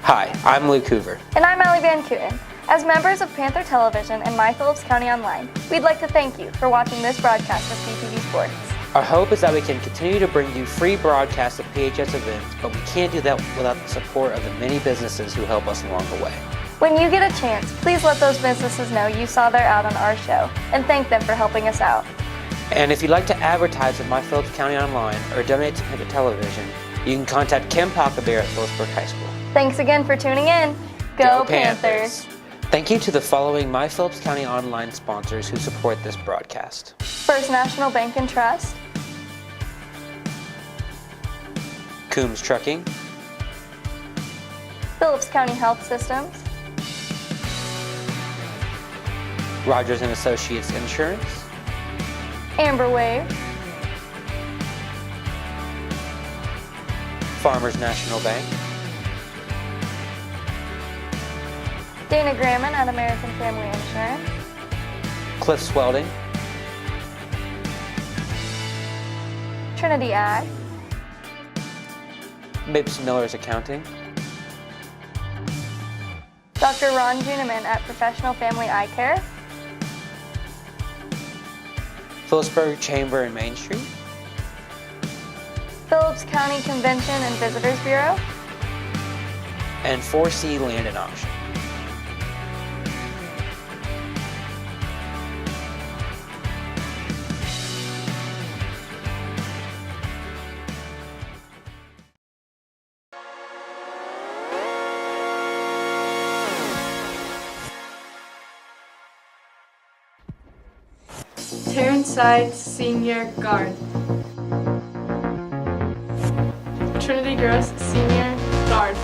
Hi, I'm Luke Hoover. And I'm Allie Van Kooten. As members of Panther Television and My Phillips County Online, we'd like to thank you for watching this broadcast of PTV Sports. Our hope is that we can continue to bring you free broadcasts of PHS events, but we can't do that without the support of the many businesses who help us along the way. When you get a chance, please let those businesses know you saw their ad on our show and thank them for helping us out. And if you'd like to advertise with My Phillips County Online or donate to Panther Television, you can contact Kim Pachelbel at Phillipsburg High School. Thanks again for tuning in. Go Panthers! Thank you to the following My Phillips County Online sponsors who support this broadcast. First National Bank and Trust, Coombs Trucking, Phillips County Health Systems, Rogers & Associates Insurance, Amber Wave, Farmers National Bank, Dana Gramman at American Family Insurance, Cliffs Welding, Trinity Ag, Mapes Miller's Accounting, Dr. Ron Juneman at Professional Family Eye Care, Phillipsburg Chamber and Main Street, Phillips County Convention and Visitors Bureau, and 4C Land and Auction. Terranside Senior Guard, Trinity Gross Senior Guard,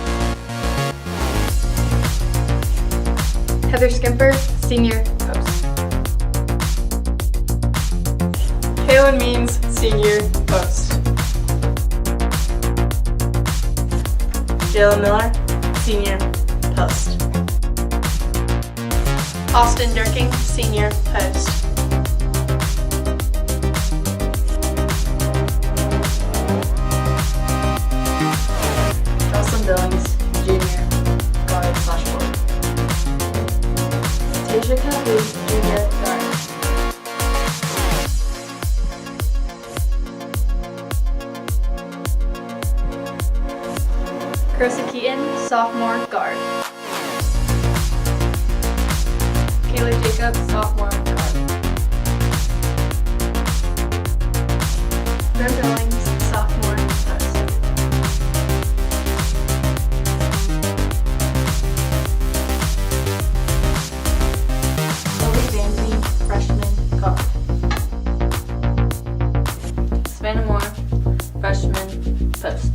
Heather Skimper Senior Post, Kaylin Means Senior Post, Jayla Miller Senior Post, Austin Durking Senior Post, Billings, Junior, Guard / Forward. Tasia Calhoun, Junior, Guard. Carissa Keaton, Sophomore, Guard. Kayla Jacobs, Sophomore, Guard. Grim Billings, Sophomore, Post. Freshman, guard. Savannah Moore, freshman, post.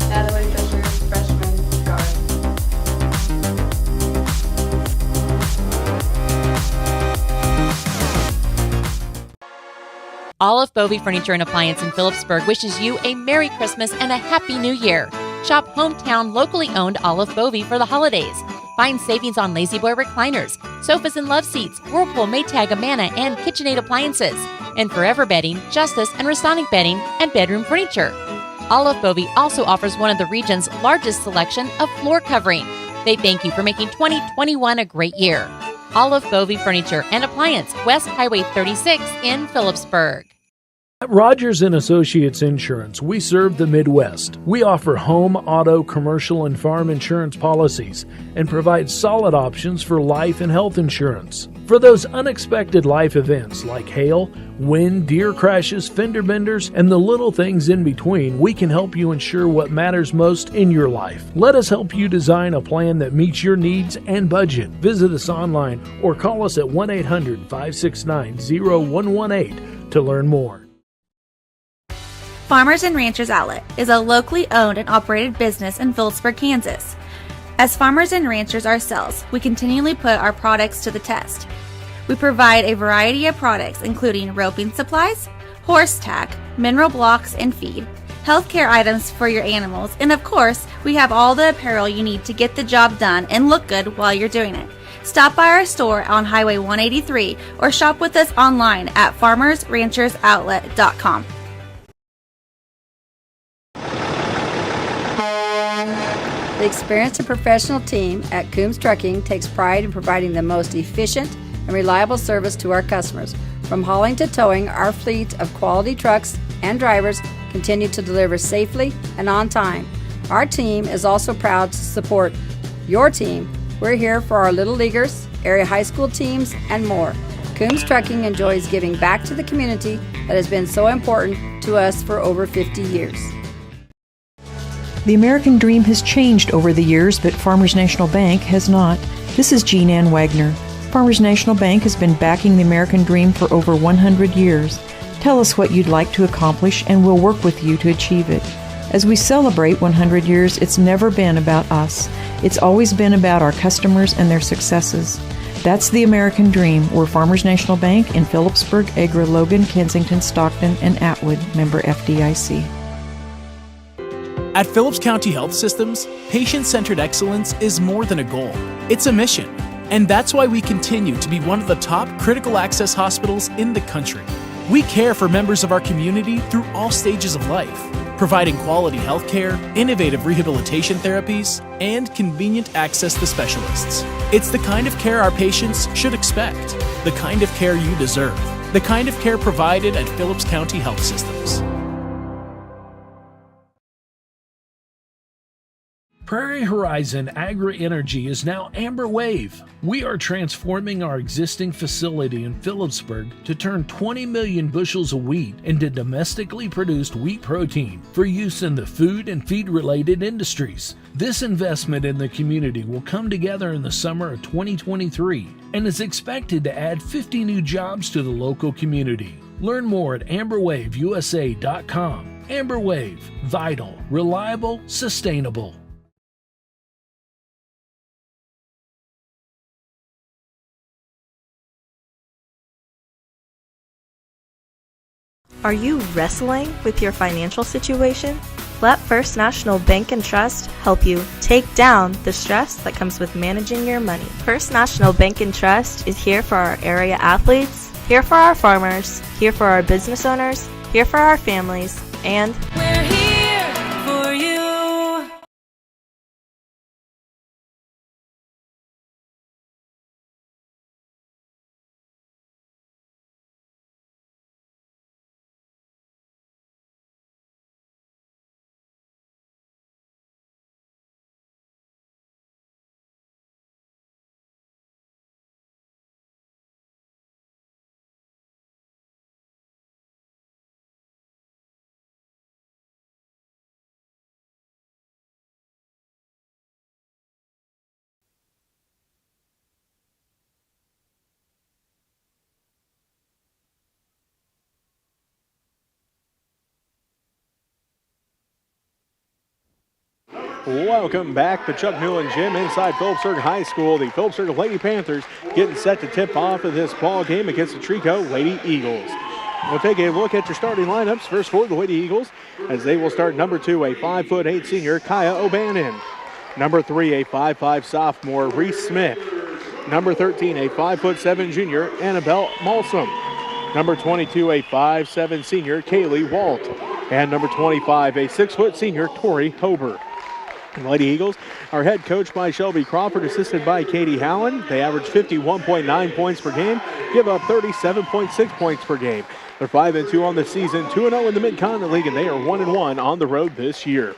Natalie Fisher, freshman, guard. Olive Bovey Furniture and Appliance in Phillipsburg wishes you a Merry Christmas and a Happy New Year. Shop hometown, locally owned Olive Bovey for the holidays. Find savings on Lazy Boy recliners, sofas and love seats, Whirlpool, Maytag, Amana, and KitchenAid appliances, and Forever Bedding, Justice, and Restonic Bedding, and bedroom furniture. Olive Bovey also offers one of the region's largest selection of floor covering. They thank you for making 2021 a great year. Olive Bovey Furniture and Appliance, West Highway 36 in Phillipsburg. At Rogers & Associates Insurance, we serve the Midwest. We offer home, auto, commercial, and farm insurance policies and provide solid options for life and health insurance. For those unexpected life events like hail, wind, deer crashes, fender benders, and the little things in between, we can help you ensure what matters most in your life. Let us help you design a plan that meets your needs and budget. Visit us online or call us at 1-800-569-0118 to learn more. Farmers and Ranchers Outlet is a locally owned and operated business in Phillipsburg, Kansas. As farmers and ranchers ourselves, we continually put our products to the test. We provide a variety of products including roping supplies, horse tack, mineral blocks and feed, healthcare items for your animals, and of course, we have all the apparel you need to get the job done and look good while you're doing it. Stop by our store on Highway 183 or shop with us online at farmersranchersoutlet.com. The experienced and professional team at Coombs Trucking takes pride in providing the most efficient and reliable service to our customers. From hauling to towing, our fleet of quality trucks and drivers continue to deliver safely and on time. Our team is also proud to support your team. We're here for our Little Leaguers, area high school teams, and more. Coombs Trucking enjoys giving back to the community that has been so important to us for over 50 years. The American dream has changed over the years, but Farmers National Bank has not. This is Jean Ann Wagner. Farmers National Bank has been backing the American dream for over 100 years. Tell us what you'd like to accomplish and we'll work with you to achieve it. As we celebrate 100 years, it's never been about us. It's always been about our customers and their successes. That's the American dream. We're Farmers National Bank in Phillipsburg, Agra, Logan, Kensington, Stockton, and Atwood, member FDIC. At Phillips County Health Systems, patient-centered excellence is more than a goal. It's a mission. And that's why we continue to be one of the top critical access hospitals in the country. We care for members of our community through all stages of life, providing quality health care, innovative rehabilitation therapies, and convenient access to specialists. It's the kind of care our patients should expect, the kind of care you deserve, the kind of care provided at Phillips County Health Systems. Prairie Horizon Agri-Energy is now Amber Wave. We are transforming our existing facility in Phillipsburg to turn 20 million bushels of wheat into domestically produced wheat protein for use in the food and feed-related industries. This investment in the community will come together in the summer of 2023 and is expected to add 50 new jobs to the local community. Learn more at amberwaveusa.com. Amber Wave, vital, reliable, sustainable. Are you wrestling with your financial situation? Let First National Bank and Trust help you take down the stress that comes with managing your money. First National Bank and Trust is here for our area athletes, here for our farmers, here for our business owners, here for our families, and we're here for you. Welcome back to Chuck Newland Gym inside Phillipsburg High School. The Phillipsburg Lady Panthers getting set to tip off of this ball game against the Trego Lady Eagles. We'll take a look at your starting lineups. First for the Lady Eagles, as they will start number 2, a 5'8" senior, Kaya O'Bannon. Number 3, a 5'5" sophomore, Reese Smith. Number 13, a 5'7" junior, Annabelle Malsum. Number 22, a 5'7" senior, Kaylee Walt. And number 25, a 6' senior, Tori Hober. The Lady Eagles are head coached by Shelby Crawford, assisted by Katie Howen. They average 51.9 points per game, give up 37.6 points per game. They're 5-2 on the season, 2-0 in the Mid-Continent League, and they are 1-1 on the road this year.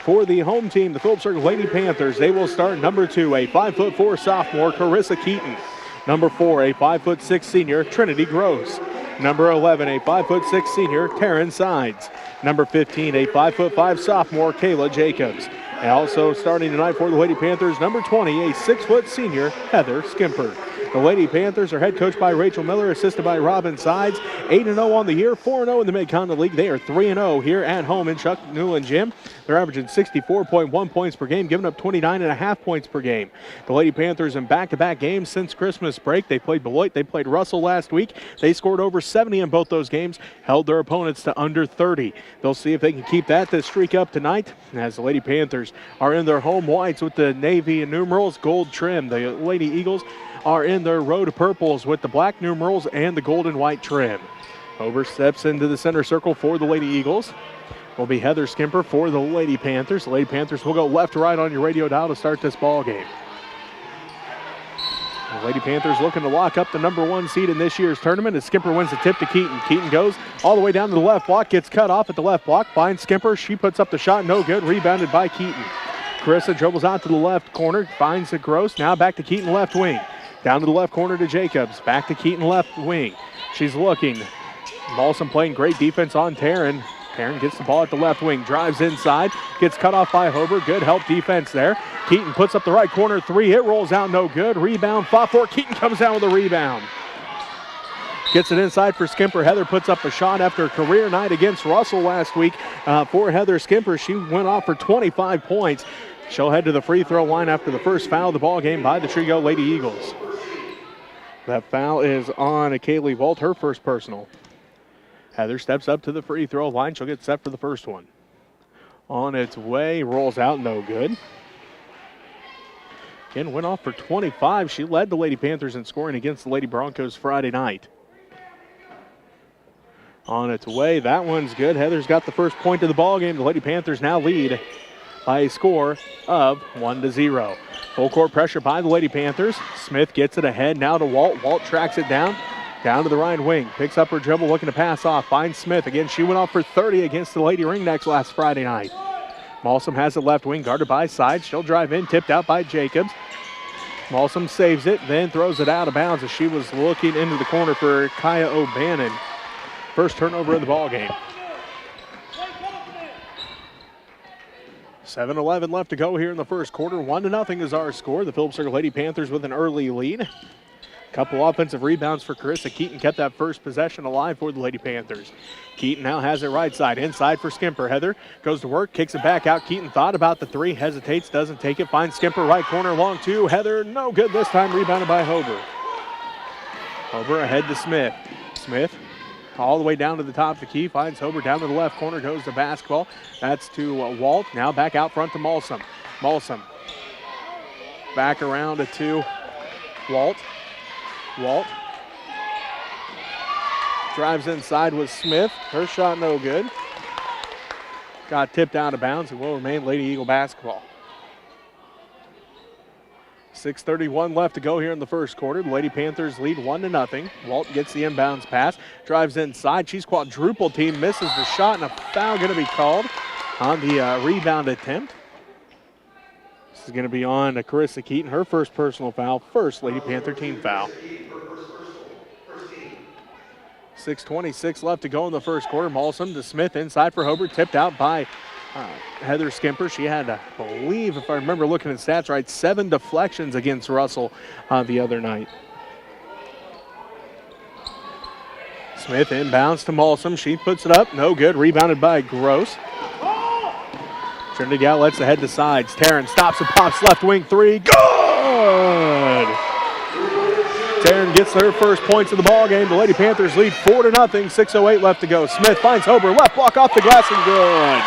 For the home team, the Phillipsburg Lady Panthers, they will start number 2, a 5'4" sophomore, Carissa Keaton. Number 4, a 5'6" senior, Trinity Gross. Number 11, a 5'6" senior, Taryn Sides. Number 15, a 5'5" sophomore, Kayla Jacobs. And also starting tonight for the Lady Panthers, number 20, a 6' senior, Heather Skimper. The Lady Panthers are head coached by Rachel Miller, assisted by Robin Sides. 8-0 on the year, 4-0 in the Mid-Continent League. They are 3-0 here at home in Chuck Newland Gym. They're averaging 64.1 points per game, giving up 29.5 points per game. The Lady Panthers in back-to-back games since Christmas break. They played Beloit, they played Russell last week. They scored over 70 in both those games, held their opponents to under 30. They'll see if they can keep that streak up tonight, as the Lady Panthers are in their home whites with the navy and numerals, gold trim. The Lady Eagles are in their road purples with the black numerals and the gold and white trim. Hober steps into the center circle for the Lady Eagles. will be Heather Skimper for the Lady Panthers. The Lady Panthers will go left to right on your radio dial to start this ball game. The Lady Panthers looking to lock up the number 1 seed in this year's tournament as Skimper wins the tip to Keaton. Keaton goes all the way down to the left block, gets cut off at the left block, finds Skimper. She puts up the shot, no good, rebounded by Keaton. Carissa dribbles out to the left corner, finds the Gross, now back to Keaton left wing. Down to the left corner to Jacobs, back to Keaton left wing. She's looking. Malson playing great defense on Taryn. Taryn gets the ball at the left wing, drives inside, gets cut off by Hober. Good help defense there. Keaton puts up the right corner three. It rolls out, no good. Rebound, fought for. Keaton comes down with a rebound. Gets it inside for Skimper. Heather puts up a shot after a career night against Russell last week for Heather Skimper. She went off for 25 points. She'll head to the free throw line after the first foul of the ball game by the Trego Lady Eagles. That foul is on Kaylee Volt, her first personal. Heather steps up to the free throw line. She'll get set for the first one. On its way, rolls out, no good. Again, went off for 25. She led the Lady Panthers in scoring against the Lady Broncos Friday night. On its way, that one's good. Heather's got the first point of the ball game. The Lady Panthers now lead by a score of 1-0. Full court pressure by the Lady Panthers. Smith gets it ahead now to Walt. Walt tracks it down to the right wing. Picks up her dribble, looking to pass off. Finds Smith. Again, she went off for 30 against the Lady Ringnecks last Friday night. Malsom has it left wing, guarded by Sides. She'll drive in, tipped out by Jacobs. Malsom saves it, then throws it out of bounds as she was looking into the corner for Kaya O'Bannon. First turnover of the ball game. 7:11 left to go here in the first quarter. 1-0 is our score. The Phillips Circle Lady Panthers with an early lead. Couple offensive rebounds for Carissa Keaton. Kept that first possession alive for the Lady Panthers. Keaton now has it right side. Inside for Skimper. Heather goes to work, kicks it back out. Keaton thought about the three, hesitates, doesn't take it. Finds Skimper right corner, long two. Heather, no good this time. Rebounded by Hober. Hober ahead to Smith. Smith all the way down to the top of the key. Finds Hober down to the left corner. Goes to basketball. That's to Walt. Now back out front to Malsom. Malsom back around to Walt. Walt drives inside with Smith. Her shot no good. Got tipped out of bounds and will remain Lady Eagle basketball. 6:31 left to go here in the first quarter. The Lady Panthers lead 1-0. Walt gets the inbounds pass, drives inside. She's quadruple team, misses the shot, and a foul going to be called on the rebound attempt. This is going to be on Carissa Keaton, her first personal foul, first Lady Panther team foul. 6:26 left to go in the first quarter. Malsom to Smith inside for Hobart, tipped out by Heather Skimper. She had, I believe, if I remember looking at stats right, 7 deflections against Russell the other night. Smith inbounds to Malsom. She puts it up, no good. Rebounded by Gross. Trinity Gal lets the head to Sides. Taryn stops and pops left wing three. Good! Taryn gets her first points of the ball game. The Lady Panthers lead 4-0. 6:08 left to go. Smith finds Hober. Left block off the glass and good.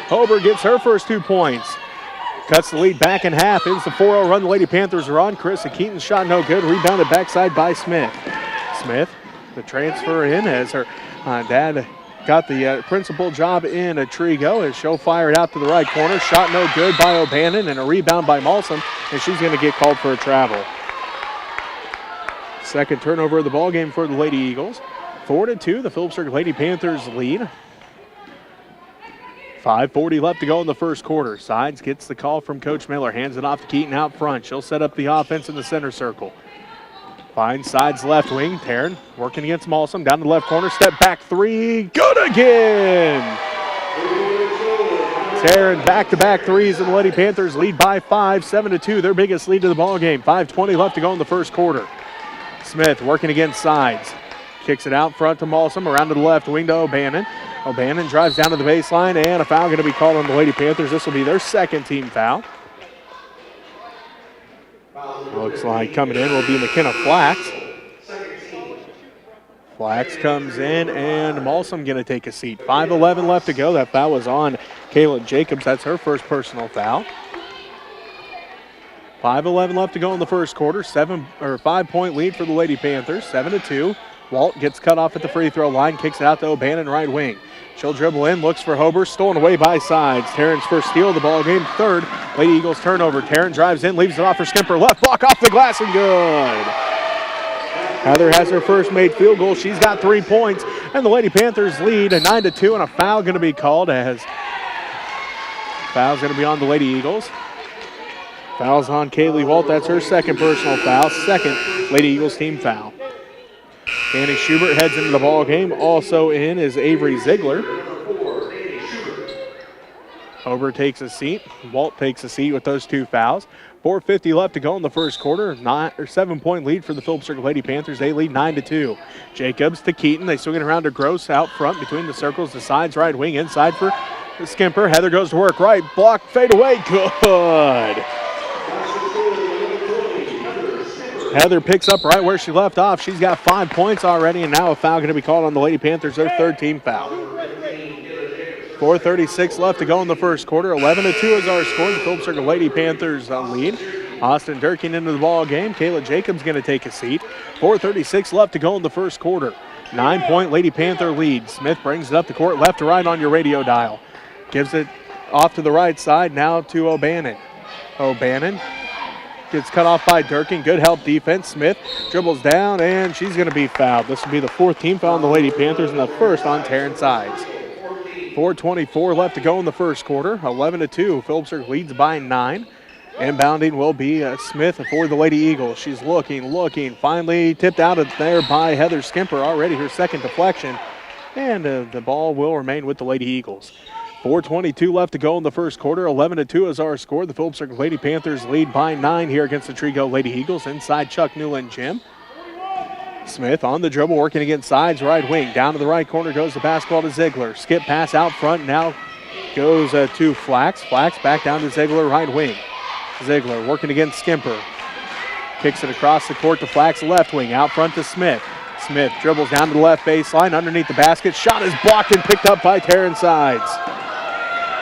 Hober gets her first 2 points. Cuts the lead back in half. Ends the 4-0 run. The Lady Panthers are on. Carissa Keaton's shot no good. Rebounded backside by Smith. Smith, the transfer in as her dad got the principal job in Trego as she'll fire it out to the right corner. Shot no good by O'Bannon and a rebound by Malsom, and she's going to get called for a travel. Second turnover of the ball game for the Lady Eagles. 4-2, the Phillips Circle Lady Panthers lead. 5:40 left to go in the first quarter. Sides gets the call from Coach Miller, hands it off to Keaton out front. She'll set up the offense in the center circle. Finds Sides left wing. Taryn working against Malsom. Down to the left corner. Step back three. Good again. Taryn back-to-back threes, and the Lady Panthers lead by 5, 7-2. Their biggest lead to the ball game. 5:20 left to go in the first quarter. Smith working against Sides. Kicks it out front to Malsom. Around to the left wing to O'Bannon. O'Bannon drives down to the baseline, and a foul going to be called on the Lady Panthers. This will be their second team foul. Looks like coming in will be McKenna Flax. Flax comes in, and Malsom going to take a seat. 5:11 left to go. That foul was on Kaylin Jacobs. That's her first personal foul. 5:11 left to go in the first quarter. 5-point lead for the Lady Panthers. 7-2. Walt gets cut off at the free throw line, kicks it out to O'Bannon, right wing. She'll dribble in, looks for Hober, stolen away by Sides. Taryn's first steal of the ball game, third. Lady Eagles turnover. Taryn drives in, leaves it off for Skimper. Left block off the glass and good. Heather has her first made field goal. She's got 3 points, and the Lady Panthers lead a 9-2, and a foul going to be called as foul's going to be on the Lady Eagles. Foul's on Kaylee Walt. That's her second personal foul. Second Lady Eagles team foul. Danny Schubert heads into the ball game. Also in is Avery Ziegler. Hober takes a seat. Walt takes a seat with those 2 fouls. 4:50 left to go in the first quarter. 7-point lead for the Phillipsburg Lady Panthers. They lead 9-2. Jacobs to Keaton. They swing it around to Gross out front between the circles. The sides, right wing, inside for Skimper. Heather goes to work right. Block, fade away. Good. Heather picks up right where she left off. She's got 5 points already, and now a foul going to be called on the Lady Panthers, their third team foul. 4:36 left to go in the first quarter. 11-2 is our score. The Phillipsburg Lady Panthers lead. Austin Durkin into the ball game. Kayla Jacobs going to take a seat. 4:36 left to go in the first quarter. 9-point Lady Panther lead. Smith brings it up the court, left to right on your radio dial. Gives it off to the right side, now to O'Bannon. O'Bannon gets cut off by Durkin. Good help defense. Smith dribbles down, and she's going to be fouled. This will be the 4th team foul on the Lady Panthers and the first on Taryn Sides. 4:24 left to go in the first quarter. 11-2. Phillipsburg leads by 9. Inbounding will be Smith for the Lady Eagles. She's looking. Finally tipped out of there by Heather Skimper. Already her second deflection. And the ball will remain with the Lady Eagles. 4:22 left to go in the first quarter. 11-2 is our score. The Phillipsburg Lady Panthers lead by 9 here against the Trego Lady Eagles. Inside Chuck Newland Gym. Smith on the dribble, working against Sides, right wing. Down to the right corner goes the basketball to Ziegler. Skip pass out front, now goes to Flax. Flax back down to Ziegler, right wing. Ziegler working against Skimper. Kicks it across the court to Flax, left wing. Out front to Smith. Smith dribbles down to the left baseline, underneath the basket. Shot is blocked and picked up by Taryn Sides.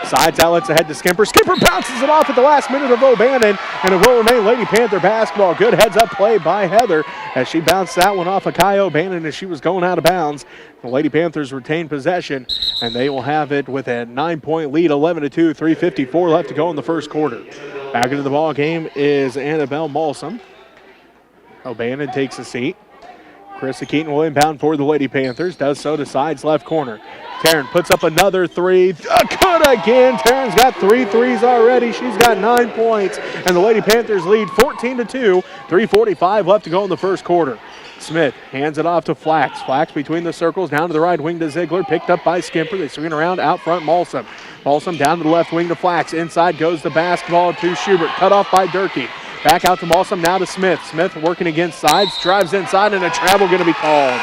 Sides outlets ahead to Skimper. Skimper bounces it off at the last minute of O'Bannon, and it will remain Lady Panther basketball. Good heads-up play by Heather as she bounced that one off of Kai O'Bannon as she was going out of bounds. The Lady Panthers retain possession, and they will have it with a 9-point lead, 11-2, 3:54 left to go in the first quarter. Back into the ball game is Annabelle Malsum. O'Bannon takes a seat. Carissa Keaton will inbound for the Lady Panthers. Does so to Sides left corner. Taryn puts up another three. Good again. Taryn's got 3 threes already. She's got 9 points. And the Lady Panthers lead 14-2. 3:45 left to go in the first quarter. Smith hands it off to Flax. Flax between the circles, down to the right wing to Ziegler. Picked up by Skimper. They swing around out front, Malsum. Malsum down to the left wing to Flax. Inside goes the basketball to Schubert. Cut off by Durkee. Back out to Malsum, now to Smith. Smith working against Sides, drives inside, and a travel going to be called.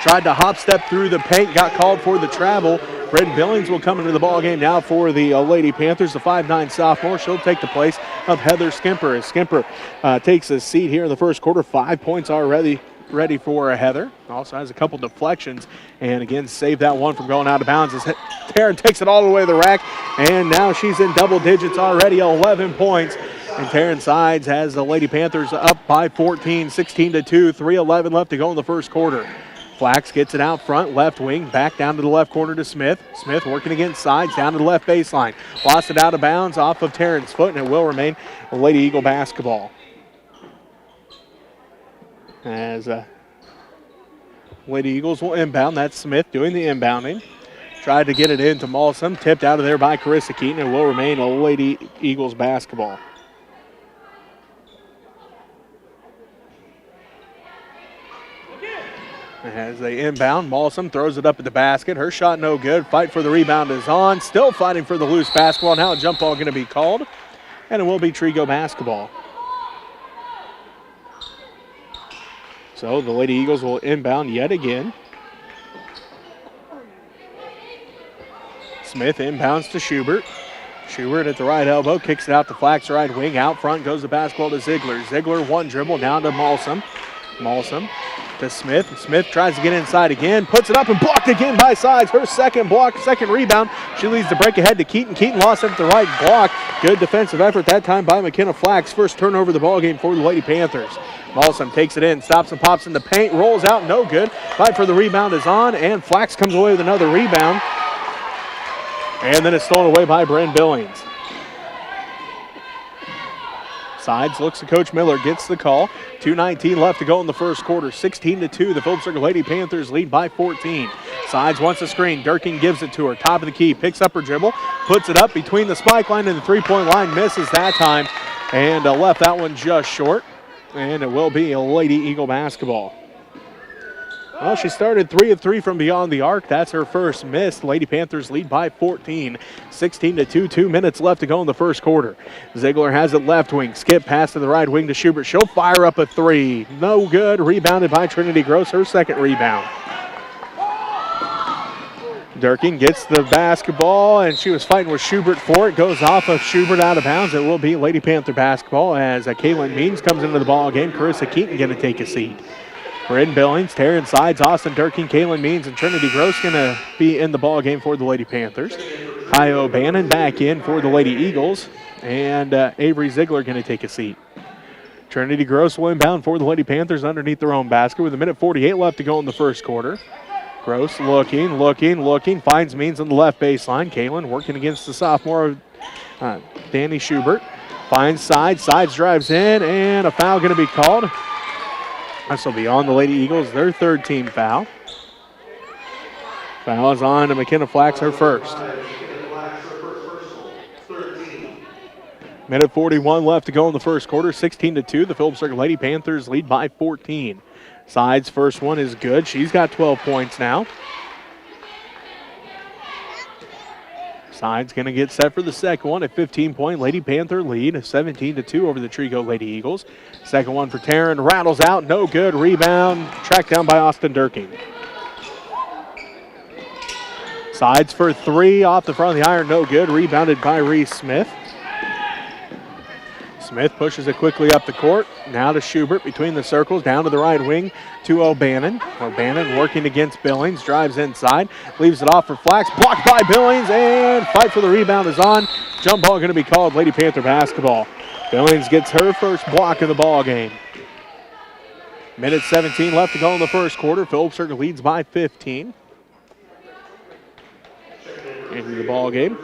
Tried to hop step through the paint, got called for the travel. Brendan Billings will come into the ball game now for the Lady Panthers, the 5'9" sophomore. She'll take the place of Heather Skimper as Skimper takes a seat here in the first quarter. 5 points already ready for Heather. Also has a couple deflections, and again saved that one from going out of bounds as Taryn takes it all the way to the rack, and now she's in double digits already, 11 points. And Taryn Sides has the Lady Panthers up by 14, 16-2, 3:11 left to go in the first quarter. Flax gets it out front, left wing, back down to the left corner to Smith. Smith working against Sides, down to the left baseline. Lost it out of bounds off of Taryn's foot, and it will remain Lady Eagle basketball. As Lady Eagles will inbound. That's Smith doing the inbounding. Tried to get it into Malsum, tipped out of there by Carissa Keaton, and will remain a Lady Eagles basketball. As they inbound, Malsum throws it up at the basket. Her shot no good. Fight for the rebound is on. Still fighting for the loose basketball. Now a jump ball going to be called, and it will be Trego basketball. So the Lady Eagles will inbound yet again. Smith inbounds to Schubert. Schubert at the right elbow, kicks it out to Flax right wing. Out front goes the basketball to Ziegler. Ziegler one dribble down to Malsum. Malsum to Smith. Smith tries to get inside again, puts it up and blocked again by Sides. Her second block, second rebound. She leads the break ahead to Keaton. Keaton lost it at the right block. Good defensive effort that time by McKenna Flax. First turnover of the ball game for the Lady Panthers. Malsum takes it in, stops and pops in the paint, rolls out, no good. Fight for the rebound is on, and Flax comes away with another rebound. And then it's stolen away by Bryn Billings. Sides, looks to Coach Miller, gets the call. 2:19 left to go in the first quarter. 16-2, the Phillipsburg Lady Panthers lead by 14. Sides wants a screen. Durkin gives it to her. Top of the key, picks up her dribble, puts it up between the spike line and the three-point line, misses that time, and left that one just short. And it will be a Lady Eagle basketball. Well, she started 3 of 3 from beyond the arc. That's her first miss. The Lady Panthers lead by 14. 16-2, 2 minutes left to go in the first quarter. Ziegler has it left wing. Skip pass to the right wing to Schubert. She'll fire up a 3. No good. Rebounded by Trinity Gross. Her second rebound. Durkin gets the basketball, and she was fighting with Schubert for it. Goes off of Schubert out of bounds. It will be Lady Panther basketball as Kaylin Means comes into the ball game. Carissa Keaton going to take a seat. Bryn Billings, Taryn Sides, Austin Durkin, Kaylin Means, and Trinity Gross going to be in the ball game for the Lady Panthers. Kai O'Bannon back in for the Lady Eagles, and Avery Ziegler going to take a seat. Trinity Gross will inbound for the Lady Panthers underneath their own basket with 1:48 left to go in the first quarter. Gross looking, finds Means on the left baseline. Kaylin working against the sophomore, Danny Schubert. Finds Sides drives in, and a foul going to be called. This will be on the Lady Eagles, their third team foul. Foul is on to McKenna Flax, her first. 1:41 left to go in the first quarter, 16-2. The Phillipsburg Lady Panthers lead by 14. Sides' first one is good. She's got 12 points now. Sides going to get set for the second one. A 15-point Lady Panther lead, 17-2 over the Trego Lady Eagles. Second one for Taryn, rattles out, no good. Rebound, tracked down by Austin Durkin. Sides for 3, off the front of the iron, no good. Rebounded by Reese Smith. Smith pushes it quickly up the court. Now to Schubert between the circles, down to the right wing to O'Bannon. O'Bannon working against Billings, drives inside, leaves it off for Flax, blocked by Billings, and fight for the rebound is on. Jump ball going to be called Lady Panther basketball. Billings gets her first block of the ball game. 1:17 left to go in the first quarter. Phillipsburg leads by 15. Into the ball game.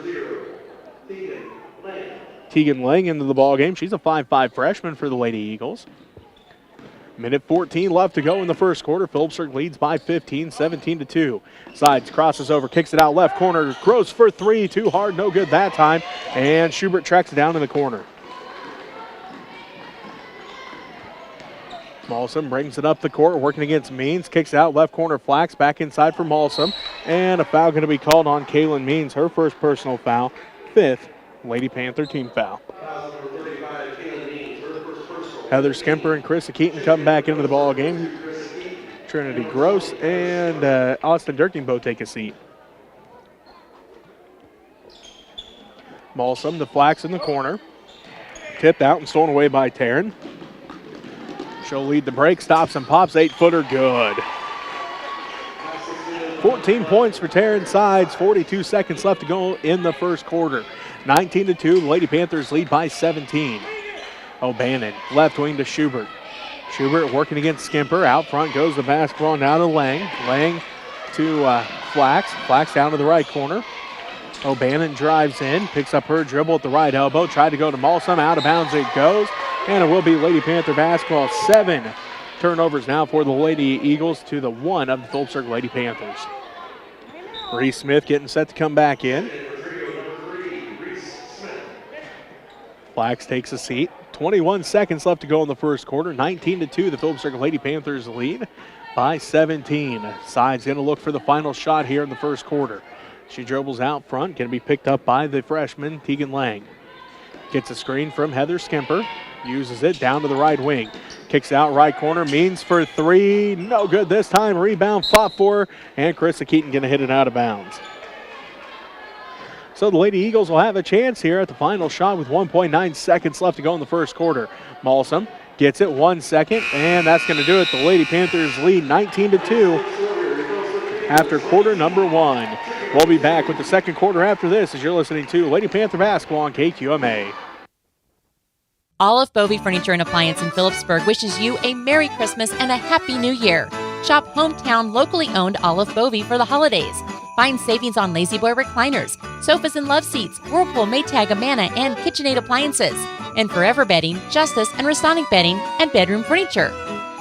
Tegan Lang into the ball game. She's a 5'5" freshman for the Lady Eagles. 1:14 left to go in the first quarter. Phillipsburg leads by 15, 17-2. Sides crosses over, kicks it out left corner. Gross for 3, too hard, no good that time. And Schubert tracks it down in the corner. Malsum brings it up the court, working against Means. Kicks it out left corner, Flax back inside for Malsum. And a foul going to be called on Kaylin Means, her first personal foul, 5th Lady Panther team foul. Heather Skimper and Carissa Keaton come back into the ball game. Trinity Gross and Austin Durkin both take a seat. Malsum to Flax in the corner. Tipped out and stolen away by Taryn. She'll lead the break, stops and pops, 8-footer, good. 14 points for Taryn Sides, 42 seconds left to go in the first quarter. 19-2, the Lady Panthers lead by 17. O'Bannon, left wing to Schubert. Schubert working against Skimper. Out front goes the basketball now to Lang. Lang to Flax. Flax down to the right corner. O'Bannon drives in, picks up her dribble at the right elbow. Tried to go to Malsum. Out of bounds it goes. And it will be Lady Panther basketball. 7 turnovers now for the Lady Eagles to the 1 of the Phillipsburg Lady Panthers. Reese Smith getting set to come back in. Flax takes a seat. 21 seconds left to go in the first quarter. 19-2, the Phillipsburg Lady Panthers lead by 17. Sides going to look for the final shot here in the first quarter. She dribbles out front, going to be picked up by the freshman, Tegan Lang. Gets a screen from Heather Skimper. Uses it down to the right wing. Kicks out right corner. Means for 3. No good this time. Rebound fought for. And Carissa Keaton going to hit it out of bounds. So the Lady Eagles will have a chance here at the final shot with 1.9 seconds left to go in the first quarter. Malsum gets it 1 second, and that's going to do it. The Lady Panthers lead 19-2 after quarter number 1. We'll be back with the second quarter after this as you're listening to Lady Panther basketball on KQMA. All of Bovey Furniture and Appliance in Phillipsburg wishes you a Merry Christmas and a Happy New Year. Shop hometown, locally owned Olive Bovey for the holidays. Find savings on Lazy Boy recliners, sofas and love seats, Whirlpool, Maytag, Amana, and KitchenAid appliances. And Forever Bedding, Justice, and Restonic Bedding, and bedroom furniture.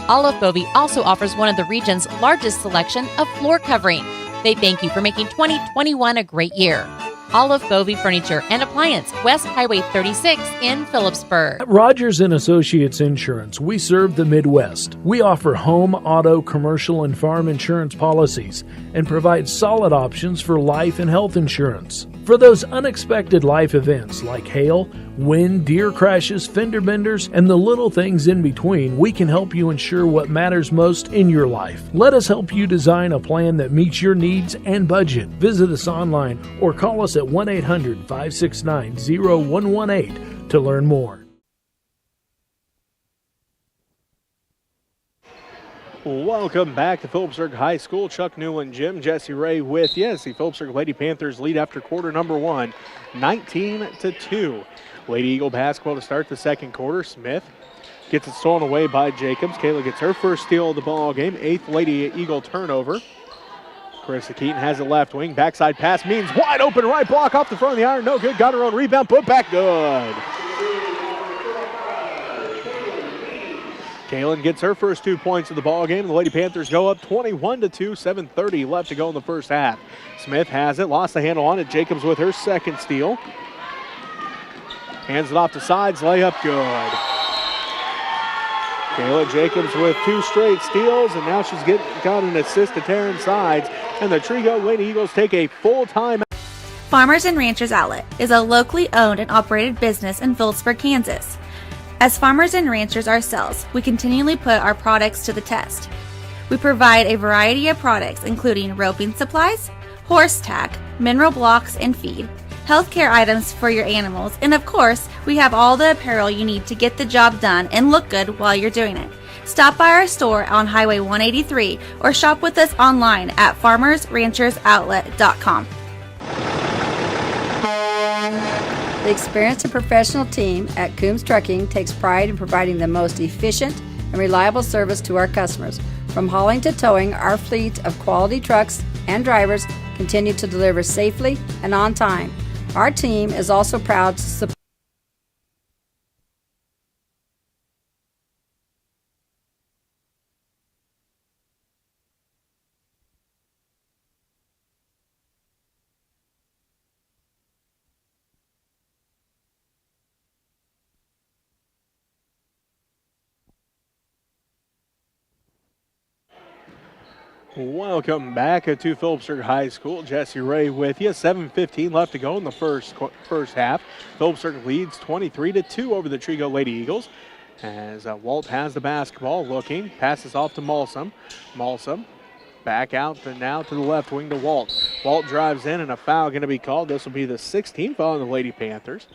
Olive Bovey also offers one of the region's largest selection of floor covering. They thank you for making 2021 a great year. Olive Bovey Furniture and Appliance, West Highway 36 in Phillipsburg. At Rogers & Associates Insurance, we serve the Midwest. We offer home, auto, commercial, and farm insurance policies and provide solid options for life and health insurance. For those unexpected life events like hail, wind, deer crashes, fender benders, and the little things in between, we can help you ensure what matters most in your life. Let us help you design a plan that meets your needs and budget. Visit us online or call us at 1-800-569-0118 to learn more. Welcome back to Phillipsburg High School. Chuck Newland, Jim, Jesse Ray with you. The Phillipsburg Lady Panthers lead after quarter number one, 19-2. Lady Eagle basketball to start the second quarter. Smith gets it stolen away by Jacobs. Kayla gets her first steal of the ball game. 8th Lady Eagle turnover. Carissa Keaton has it left wing. Backside pass means wide open right block off the front of the iron. No good. Got her own rebound. Put back good. Kaylin gets her first 2 points of the ball game. The Lady Panthers go up 21-2, 7:30 left to go in the first half. Smith has it, lost the handle on it. Jacobs with her second steal. Hands it off to sides, layup good. Kayla Jacobs with 2 straight steals, and now she's got an assist to Taryn Sides. And the Trego Lady Eagles take a full time. Farmers and Ranchers Outlet is a locally owned and operated business in Phillipsburg, Kansas. As farmers and ranchers ourselves, we continually put our products to the test. We provide a variety of products including roping supplies, horse tack, mineral blocks and feed, healthcare items for your animals, and of course, we have all the apparel you need to get the job done and look good while you're doing it. Stop by our store on Highway 183 or shop with us online at farmersranchersoutlet.com. The experienced and professional team at Coombs Trucking takes pride in providing the most efficient and reliable service to our customers. From hauling to towing, our fleet of quality trucks and drivers continue to deliver safely and on time. Our team is also proud to support Welcome back to Phillipsburg High School. Jesse Ray with you. 7:15 left to go in the first half. Phillipsburg leads 23-2 over the Trego Lady Eagles. As Walt has the basketball, looking, passes off to Malsum. Malsum back out now to the left wing to Walt. Walt drives in and a foul going to be called. This will be the 16th foul on the Lady Panthers.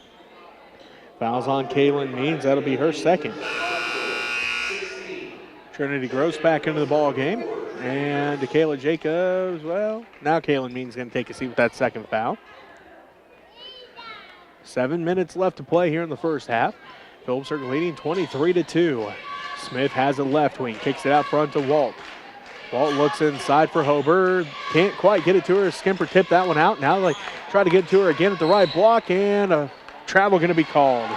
Fouls on Kaylin Means. That'll be her second. Trinity Gross back into the ball game. And to Kayla Jacobs, well, now Kaylin Means going to take a seat with that second foul. 7 minutes left to play here in the first half. Phillipsburg leading 23-2. Smith has it left wing, kicks it out front to Walt. Walt looks inside for Hober. Can't quite get it to her. Skimper tipped that one out. Now they try to get it to her again at the right block, and a travel going to be called.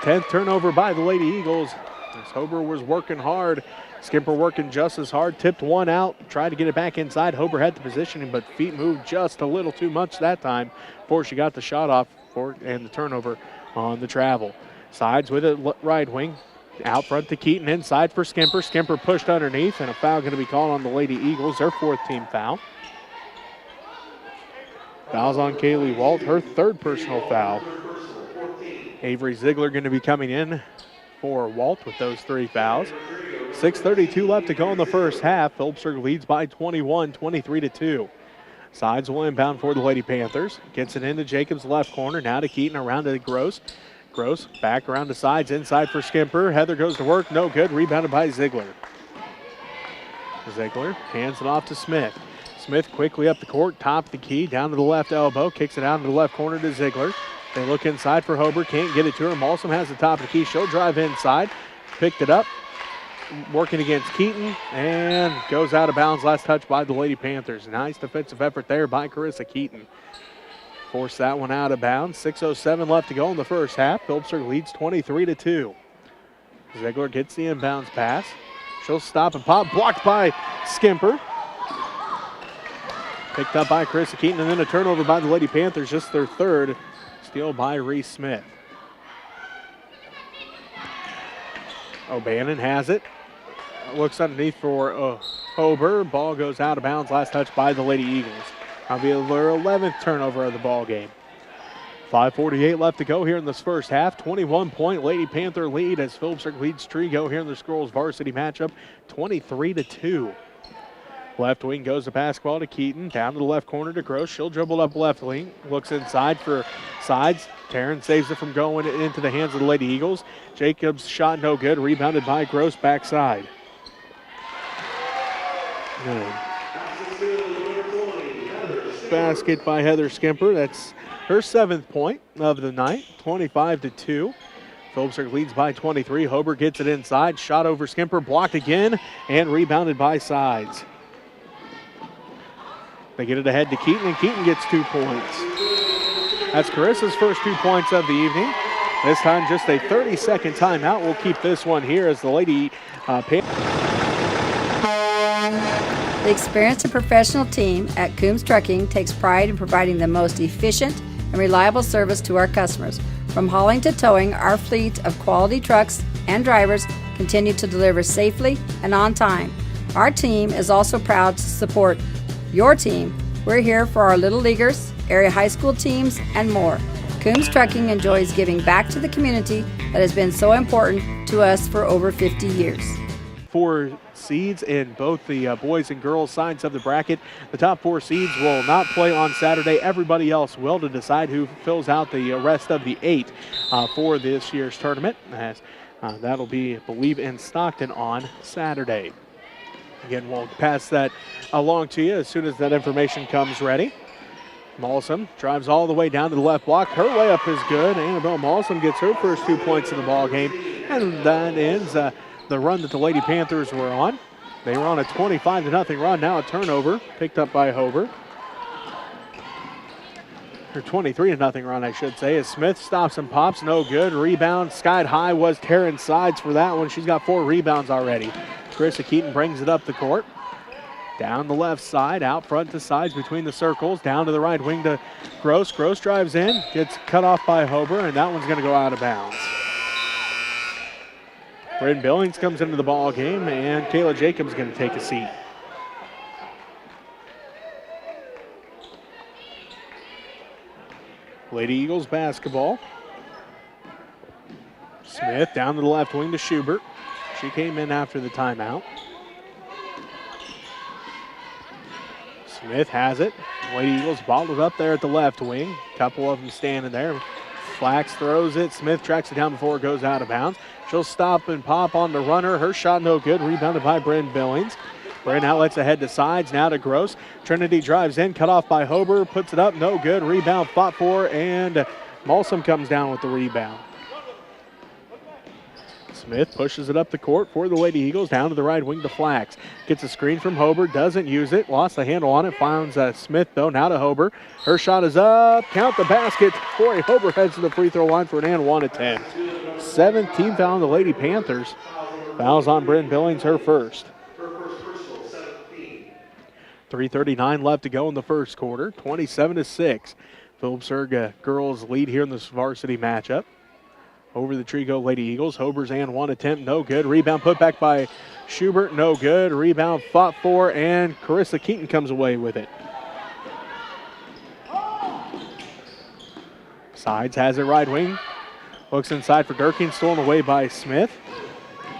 10th turnover by the Lady Eagles. As Hober was working hard. Skimper working just as hard. Tipped one out. Tried to get it back inside. Hober had the positioning, but feet moved just a little too much that time before she got the shot off and the turnover on the travel. Sides with it, right wing. Out front to Keaton, inside for Skimper. Skimper pushed underneath, and a foul going to be called on the Lady Eagles, their 4th team foul. Fouls on Kaylee Walt, her 3rd personal foul. Avery Ziegler going to be coming in for Walt with those 3 fouls. 6:32 left to go in the first half. Phillipsburg leads by 21, 23-2. Sides will inbound for the Lady Panthers. Gets it into Jacobs' left corner. Now to Keaton, around to Gross. Gross back around to sides, inside for Skimper. Heather goes to work, no good. Rebounded by Ziegler. Ziegler hands it off to Smith. Smith quickly up the court, top of the key, down to the left elbow. Kicks it out into the left corner to Ziegler. They look inside for Hober, can't get it to her. Malsom has the top of the key. She'll drive inside, picked it up, working against Keaton, and goes out of bounds. Last touch by the Lady Panthers. Nice defensive effort there by Carissa Keaton. Forced that one out of bounds. 6:07 left to go in the first half. Phillipsburg leads 23-2. Ziegler gets the inbounds pass. She'll stop and pop, blocked by Skimper. Picked up by Carissa Keaton, and then a turnover by the Lady Panthers, just their third. Steal by Reese Smith. O'Bannon has it. Looks underneath for Hober. Ball goes out of bounds. Last touch by the Lady Eagles. That'll be their 11th turnover of the ball game. 5:48 left to go here in this first half. 21-point Lady Panther lead as Phillipsburg leads Trego here in the Squirrels varsity matchup, 23-2. Left wing goes the basketball to Keaton. Down to the left corner to Gross. She'll dribble up left wing. Looks inside for Sides. Taryn saves it from going into the hands of the Lady Eagles. Jacobs shot no good. Rebounded by Gross backside. Basket by Heather Skimper. That's her 7th point of the night. 25-2. Phillipsburg leads by 23. Hober gets it inside. Shot over Skimper. Blocked again and rebounded by Sides. They get it ahead to Keaton, and Keaton gets 2 points. That's Carissa's first 2 points of the evening. This time just a 30-second timeout. We'll keep this one here as the Lady The experienced and professional team at Coombs Trucking takes pride in providing the most efficient and reliable service to our customers. From hauling to towing, our fleet of quality trucks and drivers continue to deliver safely and on time. Our team is also proud to support your team. We're here for our Little Leaguers, area high school teams, and more. Coombs Trucking enjoys giving back to the community that has been so important to us for over 50 years. 4 seeds in both the boys and girls sides of the bracket. The top 4 seeds will not play on Saturday. Everybody else will to decide who fills out the rest of the 8 for this year's tournament. As that'll be, I believe, in Stockton on Saturday. Again, we'll pass that along to you as soon as that information comes ready. Malsom drives all the way down to the left block. Her layup is good. Annabelle Malsom gets her first 2 points in the ball game, and that ends the run that the Lady Panthers were on. They were on a 25-0 run. Now a turnover picked up by Hober. Or 23-0 run, I should say, as Smith stops and pops. No good. Rebound skied high was Taryn Sides for that one. She's got 4 rebounds already. Carissa Keaton brings it up the court. Down the left side, out front to Sides between the circles. Down to the right wing to Gross. Gross drives in, gets cut off by Hober, and that one's going to go out of bounds. Bryn Billings comes into the ball game, and Kayla Jacobs is going to take a seat. Lady Eagles basketball. Smith down to the left wing to Schubert. She came in after the timeout. Smith has it. Lady Eagles bottled up there at the left wing. Couple of them standing there. Flax throws it. Smith tracks it down before it goes out of bounds. She'll stop and pop on the runner. Her shot no good. Rebounded by Bryn Billings. Bryn outlets ahead to Sides. Now to Gross. Trinity drives in. Cut off by Hober. Puts it up. No good. Rebound fought for. And Malsom comes down with the rebound. Smith pushes it up the court for the Lady Eagles. Down to the right wing to Flax. Gets a screen from Hober. Doesn't use it. Lost the handle on it. Finds Smith, though. Now to Hober. Her shot is up. Count the basket. Corey Hober heads to the free throw line for an and 1 attempt. 17th foul on the Lady Panthers. Fouls on Bryn Billings, her first. 3:39 left to go in the first quarter. 27-6. Phillipsburg girls lead here in this varsity matchup. Over the Trego Lady Eagles. Hober's and 1 attempt, no good. Rebound put back by Schubert, no good. Rebound fought for, and Carissa Keaton comes away with it. Sides has it right wing. Looks inside for Durkin, stolen away by Smith.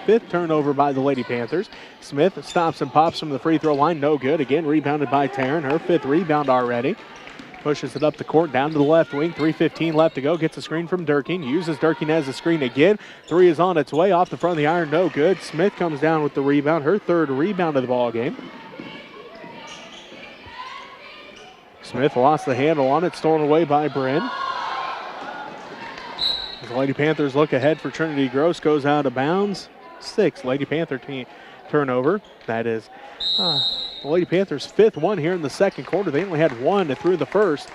5th turnover by the Lady Panthers. Smith stops and pops from the free throw line, no good. Again, rebounded by Taryn, her 5th rebound already. Pushes it up the court, down to the left wing. 3:15 left to go. Gets a screen from Durkin. Uses Durkin as a screen again. 3 is on its way. Off the front of the iron, no good. Smith comes down with the rebound. Her 3rd rebound of the ball game. Smith lost the handle on it. Stolen away by Bryn. The Lady Panthers look ahead for Trinity Gross, goes out of bounds. 6 Lady Panther team turnover. That is the Lady Panthers' 5th one here in the second quarter. They only had 1 through the first.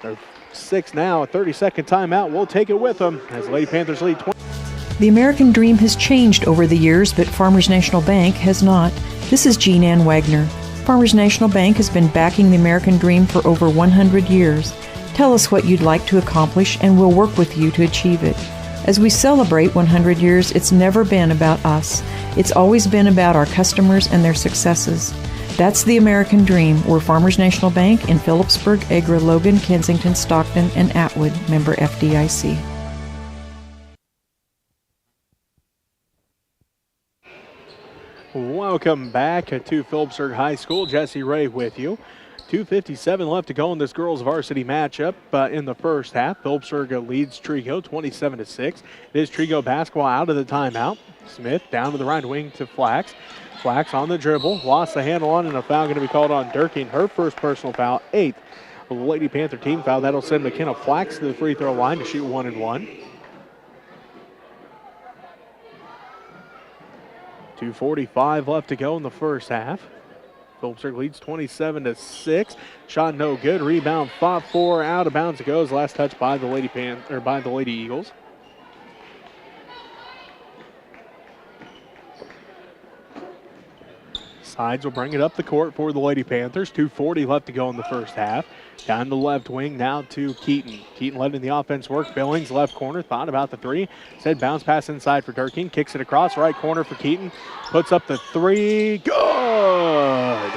They're 6 now. A 30-second timeout. We'll take it with them as the Lady Panthers lead 20. The American dream has changed over the years, but Farmers National Bank has not. This is Jean Ann Wagner. Farmers National Bank has been backing the American dream for over 100 years. Tell us what you'd like to accomplish, and we'll work with you to achieve it. As we celebrate 100 years, it's never been about us. It's always been about our customers and their successes. That's the American dream. We're Farmers National Bank in Phillipsburg, Agra, Logan, Kensington, Stockton, and Atwood, member FDIC. Welcome back to Phillipsburg High School. Jesse Ray with you. 2:57 left to go in this girls varsity matchup in the first half. Phillipsburg leads Trego 27-6. It is Trego basketball out of the timeout. Smith down to the right wing to Flax. Flax on the dribble, lost the handle on, and a foul going to be called on Durkin. Her first personal foul, 8th. The Lady Panther team foul. That'll send McKenna Flax to the free throw line to shoot 1 and 1. 2:45 left to go in the first half. Phillipsburg leads 27-6. Shot no good. Rebound fought for. Out of bounds it goes. Last touch by the Lady Eagles. Sides will bring it up the court for the Lady Panthers. 2:40 left to go in the first half. Down the left wing now to Keaton. Keaton letting the offense work. Billings left corner. Thought about the 3. Said bounce pass inside for Durkin. Kicks it across right corner for Keaton. Puts up the 3. Good!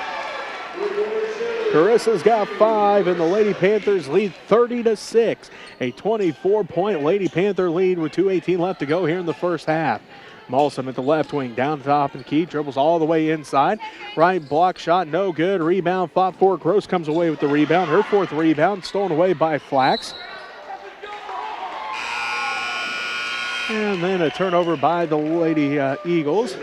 Carissa's got 5, and the Lady Panthers lead 30-6. A 24-point Lady Panther lead with 2:18 left to go here in the first half. Malsom at the left wing, down the top of the key, dribbles all the way inside. Right block shot, no good. Rebound fought for. Gross comes away with the rebound. Her 4th rebound, stolen away by Flax. And then a turnover by the Lady Eagles.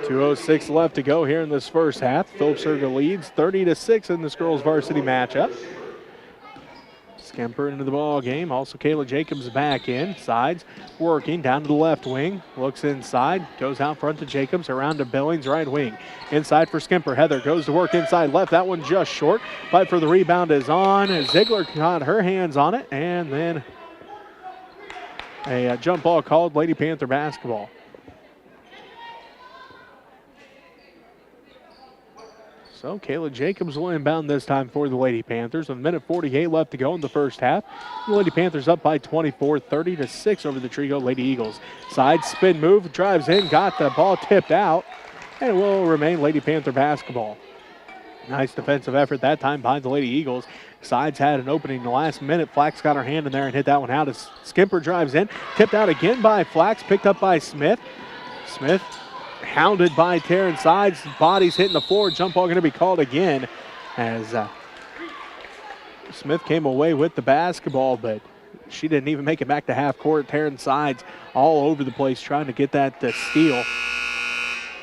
2:06 left to go here in this first half. Phillipsburg leads 30-6 in this girls varsity matchup. Skemper into the ball game. Also, Kayla Jacobs back in. Sides working down to the left wing. Looks inside. Goes out front to Jacobs. Around to Billings, right wing. Inside for Skemper. Heather goes to work inside left. That one just short. Fight for the rebound is on. Ziegler got her hands on it. And then a jump ball called. Lady Panther basketball. So Kayla Jacobs will inbound this time for the Lady Panthers. With 1:48 left to go in the first half. The Lady Panthers up by 24, 30-6 over the Trego Lady Eagles. Side spin move, drives in, got the ball tipped out, and it will remain Lady Panther basketball. Nice defensive effort that time by the Lady Eagles. Sides had an opening in the last minute. Flax got her hand in there and hit that one out as Skimper drives in. Tipped out again by Flax, picked up by Smith. Smith hounded by Terran Sides. Bodies hitting the floor. Jump ball going to be called again as Smith came away with the basketball, but she didn't even make it back to half court. Terran Sides all over the place trying to get that steal.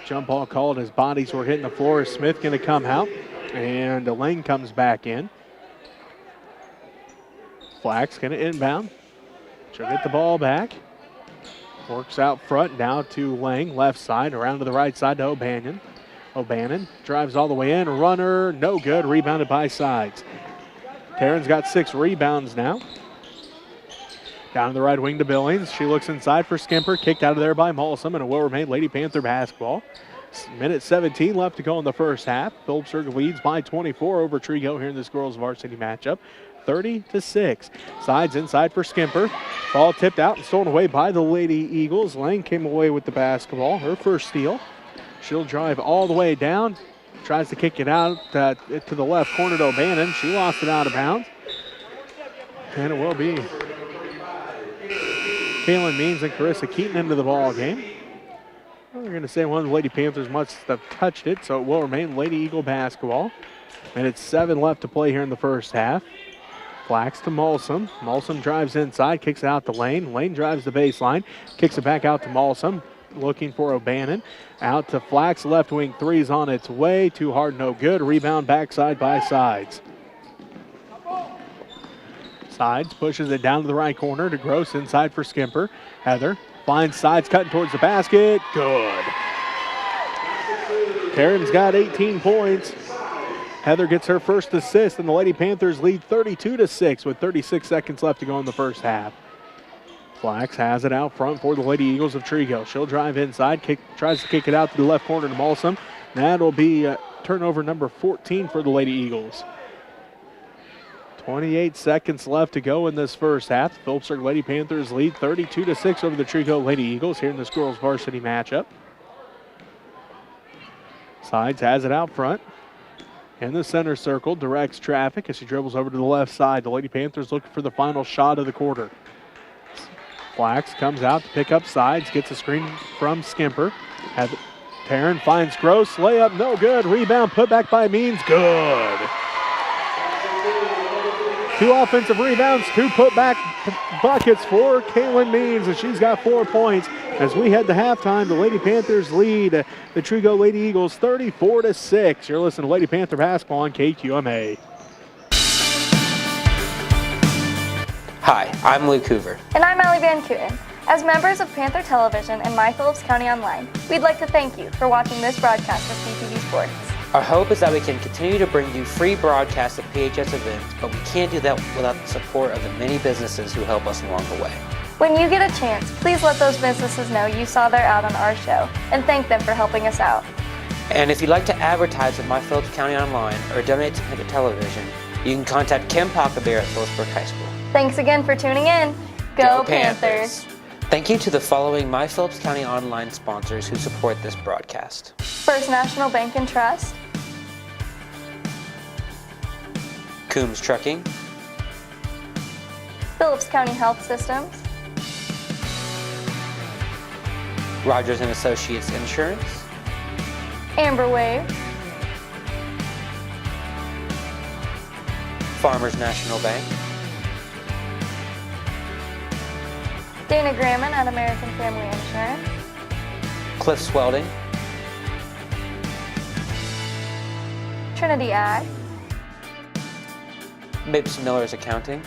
Jump ball called as bodies were hitting the floor. Smith going to come out, and Lane comes back in. Flax going to inbound. She'll get the ball back. Works out front now to Lang, left side, around to the right side to O'Bannon. O'Bannon drives all the way in, runner, no good, rebounded by Sides. Terran's got 6 rebounds now. Down to the right wing to Billings. She looks inside for Skimper, kicked out of there by Molsom, and it will remain Lady Panther basketball. 1:17 left to go in the first half. Phillipsburg leads by 24 over Trego here in this girls varsity matchup. 30-6. Sides inside for Skimper. Ball tipped out and stolen away by the Lady Eagles. Lang came away with the basketball. Her first steal. She'll drive all the way down. Tries to kick it out to the left corner to O'Bannon. She lost it out of bounds. And it will be Kaylin Means and Carissa Keaton into the ball game. We're going to say one of the Lady Panthers must have touched it, so it will remain Lady Eagle basketball. And it's 7 left to play here in the first half. Flax to Molsom. Molsom drives inside, kicks it out to Lane. Lane drives the baseline, kicks it back out to Molsom. looking for O'Bannon. Out to Flax, left wing three's on its way. Too hard, no good. Rebound backside by Sides. Sides pushes it down to the right corner to Gross, inside for Skimper. Heather finds Sides cutting towards the basket. Good. Taryn's got 18 points. Heather gets her first assist, and the Lady Panthers lead 32-6 with 36 seconds left to go in the first half. Flax has it out front for the Lady Eagles of Trego. She'll drive inside, tries to kick it out to the left corner to Molsom. That'll be turnover number 14 for the Lady Eagles. 28 seconds left to go in this first half. The Phillipsburg Lady Panthers lead 32-6 over the Trego Lady Eagles here in this girls varsity matchup. Sides has it out front. In the center circle, directs traffic as she dribbles over to the left side. The Lady Panthers looking for the final shot of the quarter. Flax comes out to pick up Sides, gets a screen from Skimper. Taryn finds Gross, layup no good. Rebound put back by Means, good. 2 offensive rebounds, 2 putback buckets for Kaylin Means, and she's got 4 points. As we head to halftime, the Lady Panthers lead the Trego Lady Eagles 34-6. You're listening to Lady Panther Basketball on KQMA. Hi, I'm Luke Hoover. And I'm Allie Van Kooten. As members of Panther Television and My Phillips County Online, we'd like to thank you for watching this broadcast of CTV Sports. Our hope is that we can continue to bring you free broadcasts of PHS events, but we can't do that without the support of the many businesses who help us along the way. When you get a chance, please let those businesses know you saw their ad on our show and thank them for helping us out. And if you'd like to advertise with My Phillips County Online or donate to Panther Television, you can contact Kim Pockabear at Phillipsburg High School. Thanks again for tuning in. Go Panthers! Thank you to the following My Phillips County Online sponsors who support this broadcast. First National Bank and Trust, Coombs Trucking, Phillips County Health Systems, Rogers & Associates Insurance, Amber Wave, Farmers National Bank, Dana Gramman at American Family Insurance, Cliffs Welding, Trinity Ag, Mapes Miller's Accounting,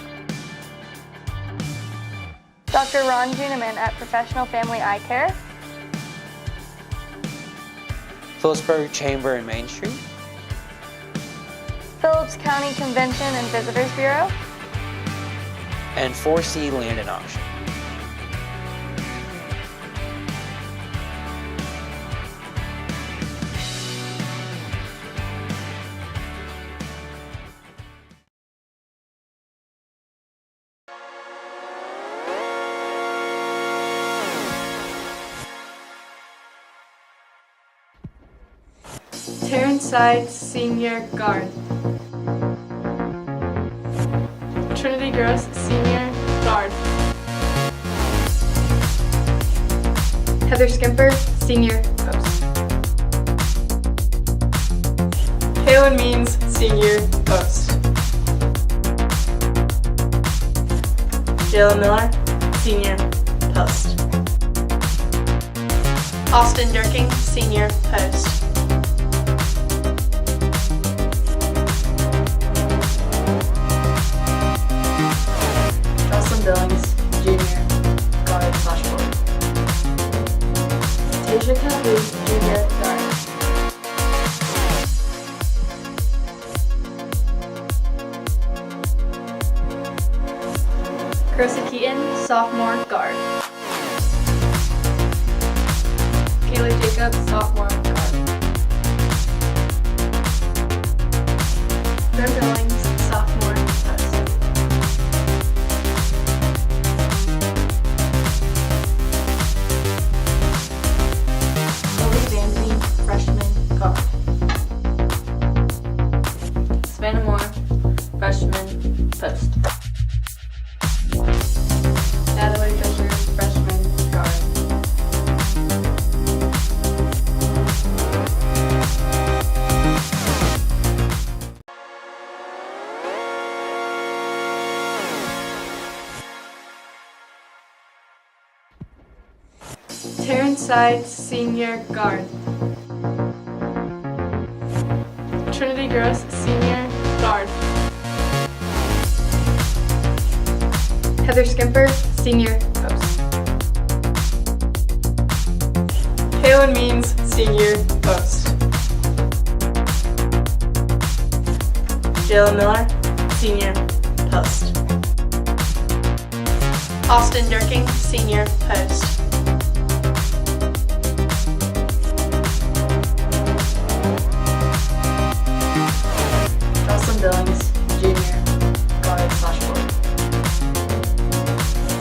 Dr. Ron Juneman at Professional Family Eye Care, Phillipsburg Chamber and Main Street, Phillips County Convention and Visitors Bureau, and 4C Land and Auction. Taryn Sides, Senior Guard. Trinity Gross, Senior Guard. Heather Skimper, Senior Post. Kaylin Means, Senior Post. Jayla Miller, Senior Post. Austin Durking, Senior Post. Billings, Junior, Guard / Forward. Tasia Capu, Junior, Guard. Carissa Keaton, Sophomore, Guard. Kaylee Jacobs, Sophomore, Guard. Ben Billings, Sophomore, Post. Freshman, guard. Savannah Moore, freshman, post. Natalie Fisher, freshman, guard. Terrence Side, senior guard. Trinity Gross, senior guard. Heather Skimper, senior post. Kaylin Means, senior post. Jayla Miller, senior post. Austin Durking, senior post. Jocelyn Billings, junior guard / forward.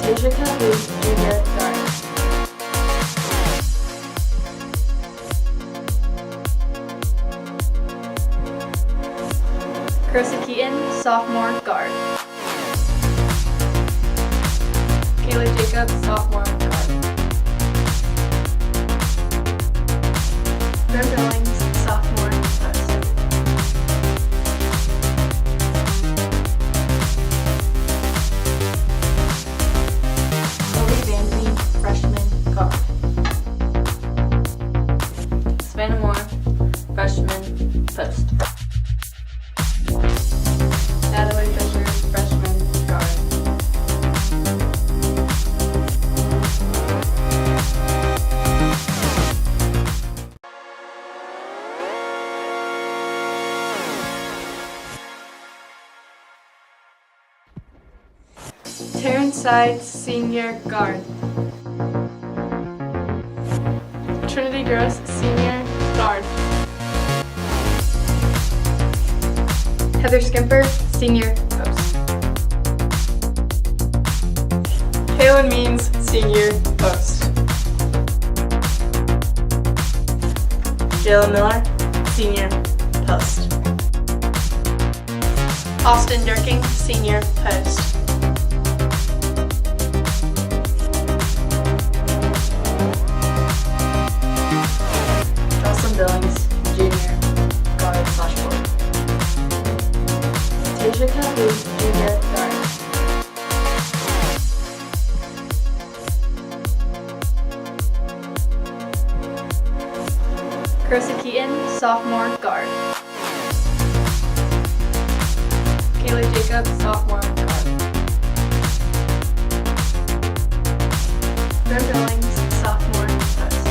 Tasia Calhoun, junior guard. Carissa Keaton, sophomore guard. Kayla Jacobs, sophomore guard. Mary Billings, sophomore post. Chloe Vandy, freshman guard. Savannah Moore, freshman post. Natalie Fisher, freshman guard. Terrence Side, senior guard. Trinity Gross, senior guard. Heather Skimper, senior post. Kaylin Means, senior post. Jayla Miller, senior post. Austin Durking, senior post. Jocelyn Billings, junior guard / forward. Tasia Calhoun, junior guard. Carissa Keaton, sophomore guard. Kayla Jacobs, sophomore guard. Mary Billings, sophomore post.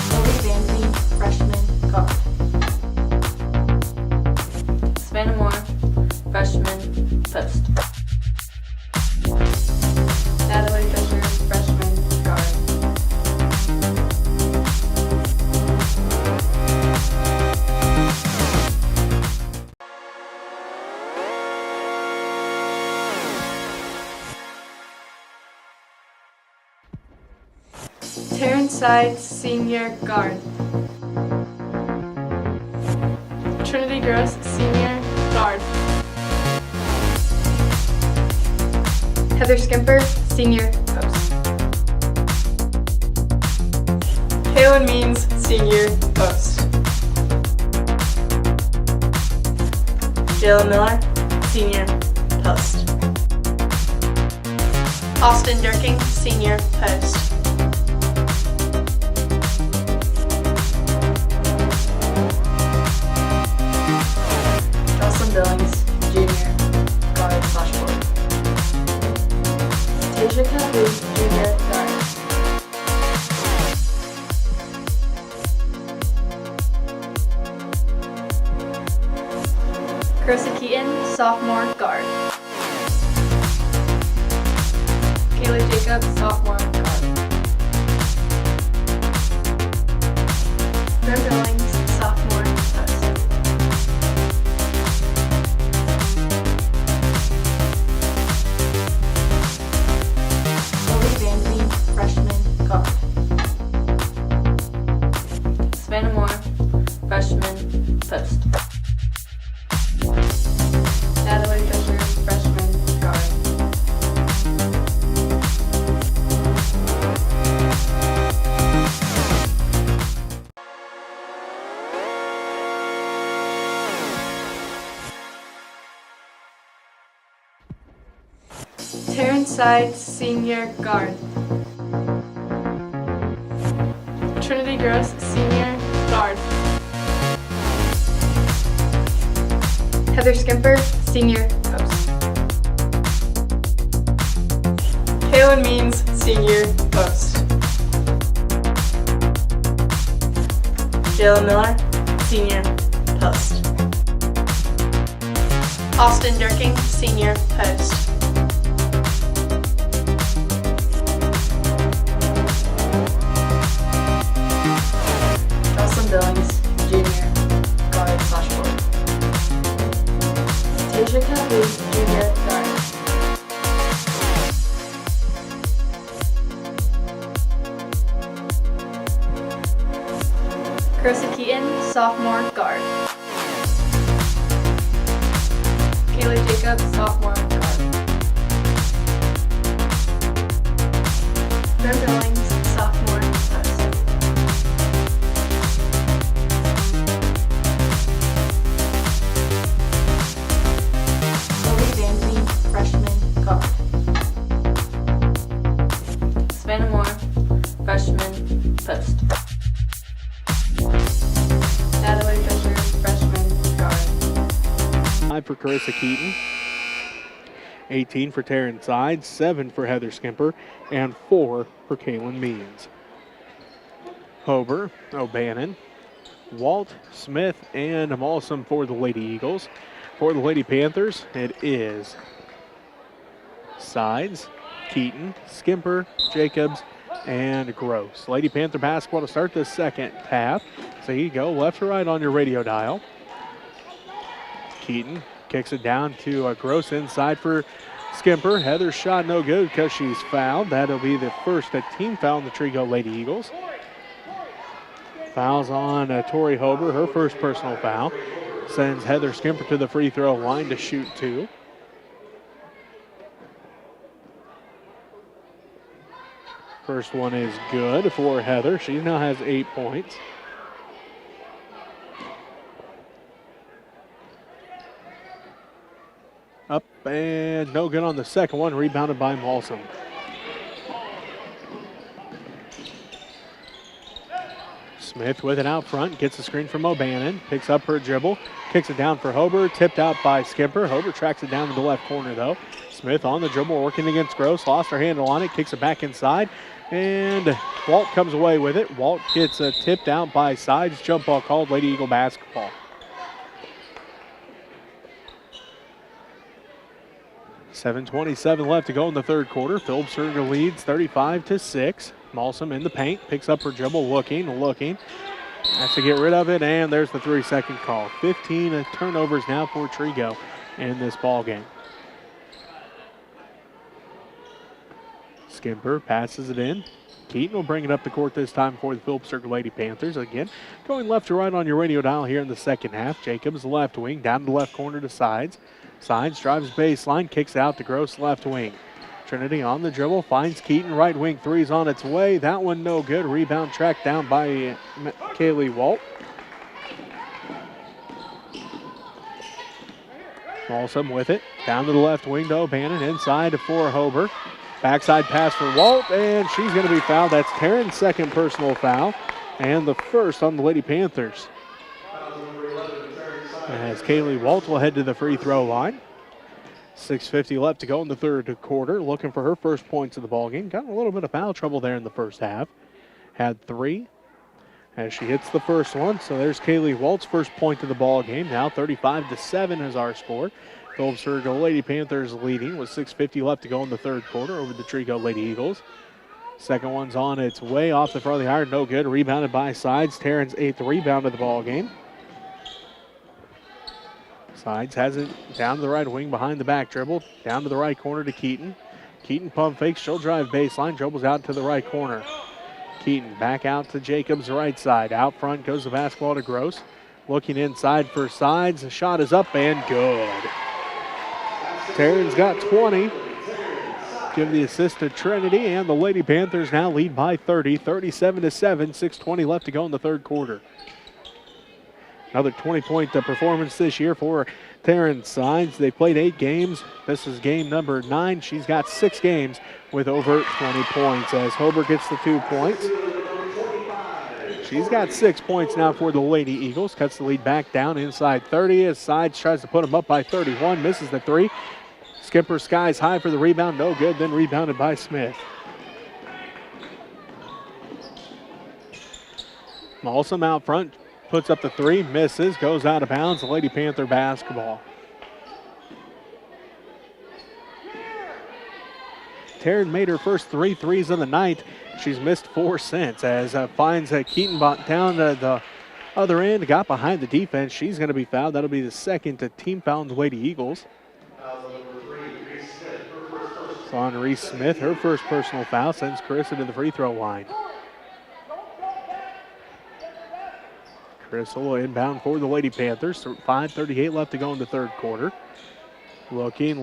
Chloe Vandy, freshman guard. Savannah Moore, freshman post. Natalie Fisher, freshman guard. Terrence Side, senior guard. Trinity Gross, senior guard. Heather Skimper, senior post. Kaylin Means, senior post. Jayla Miller, senior post. Austin Durking, senior post. Jocelyn Billings, junior guard / forward. Tasia Calhoun, junior guard. Carissa Keaton, sophomore guard. Kayla Jacobs, sophomore guard. Mary Billings, sophomore post. Chloe Vandy, freshman guard. Savannah Moore, freshman post. Natalie Fisher, freshman guard. Inside senior guard. Trinity Gross senior guard. Heather Skimper senior post. Kayla Means senior post. Jayla Miller senior post. Austin Durking senior post. Billings, junior, guard / forward. Tasia Calhoun, junior, guard. Carissa Keaton, sophomore, guard. Kayla Jacobs, sophomore, guard. Ben Billings, sophomore, post. Freshman, guard. Savannah Moore, freshman, post. Natalie Fisher, freshman, guard. 5 for Carissa Keaton, 18 for Taryn Sides, 7 for Heather Skimper, and 4 for Kaylin Means. Hober, O'Bannon, Walt, Smith, and Malsum for the Lady Eagles. For the Lady Panthers, it is Sides, Keaton, Skimper, Jacobs, and Gross. Lady Panther basketball to start the second half. So you go left to right on your radio dial. Keaton kicks it down to Gross inside for Skimper. Heather's shot no good because she's fouled. That'll be the first team foul on the Trego Lady Eagles. Fouls on Tori Hober, her first personal foul. Sends Heather Skimper to the free throw line to shoot 2. First one is good for Heather. She now has 8 points. Up and no good on the second one. Rebounded by Malsum. Smith with it out front. Gets the screen from O'Bannon. Picks up her dribble. Kicks it down for Hober. Tipped out by Skimper. Hober tracks it down to the left corner though. Smith on the dribble working against Gross. Lost her handle on it. Kicks it back inside. And Walt comes away with it. Walt gets tipped out by Sides. Jump ball called. Lady Eagle basketball. .7:27 left to go in the third quarter. Phillipsburg leads 35-6. Malsum in the paint. Picks up her dribble. Looking. Has to get rid of it. And there's the 3-second call. 15 turnovers now for Trego in this ball game. Skimper passes it in. Keaton will bring it up the court this time for the Phillipsburg Lady Panthers. Again, going left to right on your radio dial here in the second half. Jacobs left wing, down to the left corner to Sides. Sides drives baseline, kicks out to Gross left wing. Trinity on the dribble, finds Keaton, right wing three's on its way. That one no good. Rebound tracked down by Kaylee Walt. Malsum with it, down to the left wing to O'Bannon, inside for Hober. Backside pass for Walt, and she's going to be fouled. That's Taryn's second personal foul, and the first on the Lady Panthers. As Kaylee Walt will head to the free throw line. 6:50 left to go in the third quarter. Looking for her first points of the ballgame. Got a little bit of foul trouble there in the first half. Had 3 as she hits the first one. So there's Kaylee Walt's first point of the ballgame. Now 35-7 is our score. Phillipsburg Lady Panthers leading with 6:50 left to go in the third quarter over the Trego Lady Eagles. Second one's on its way off the front of the iron. No good. Rebounded by Sides. Taryn's 8th rebound of the ballgame. Sides has it down to the right wing behind the back dribble. Down to the right corner to Keaton. Keaton pump fakes. She'll drive baseline. Dribbles out to the right corner. Keaton back out to Jacobs' right side. Out front goes the basketball to Gross. Looking inside for Sides. The shot is up and good. Taryn's got 20. Give the assist to Trinity, and the Lady Panthers now lead by 30, 37-7, 6:20 left to go in the third quarter. Another 20-point performance this year for Taryn Sides. They played 8 games. This is game number 9. She's got 6 games with over 20 points as Hober gets the 2 points. She's got 6 points now for the Lady Eagles. Cuts the lead back down inside 30 as Sides tries to put them up by 31. Misses the 3. Skipper skies high for the rebound. No good. Then rebounded by Smith. Malsum out front. Puts up the 3. Misses. Goes out of bounds. Lady Panther basketball. Taryn made her first 3 threes of the night. She's missed 4 since as finds Keaton down the other end. Got behind the defense. She's going to be fouled. That'll be the second team foul on the Lady Eagles. It's on Reese Smith. Her first personal foul sends Carissa to the free throw line. Carissa will inbound for the Lady Panthers. 5:38 left to go in the third quarter. Looking.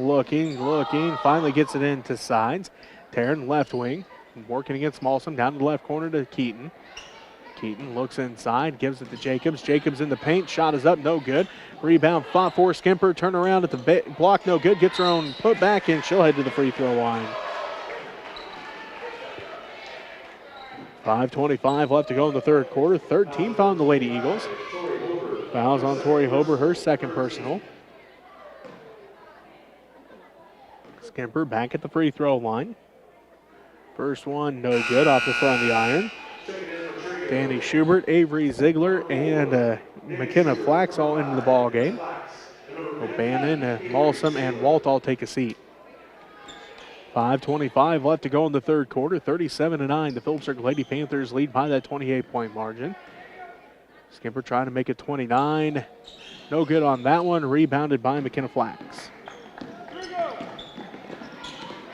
Finally gets it into Sides. Taryn left wing. Working against Malsum. Down to the left corner to Keaton. Keaton looks inside. Gives it to Jacobs. Jacobs in the paint. Shot is up. No good. Rebound fought for Skimper. Turn around at the block. No good. Gets her own put back in. She'll head to the free throw line. 5:25 left to go in the third quarter. 13 foul on the Lady Eagles. Fouls on Tori Hober. Her second personal. Skimper back at the free throw line. First one, no good, off the front of the iron. Danny Schubert, Avery Ziegler, and McKenna Flax all into the ball game. O'Bannon, Malsum, and Walt all take a seat. 5:25 left to go in the third quarter. 37-9. The Phillipsburg Lady Panthers lead by that 28-point margin. Skimper trying to make it 29. No good on that one. Rebounded by McKenna Flax.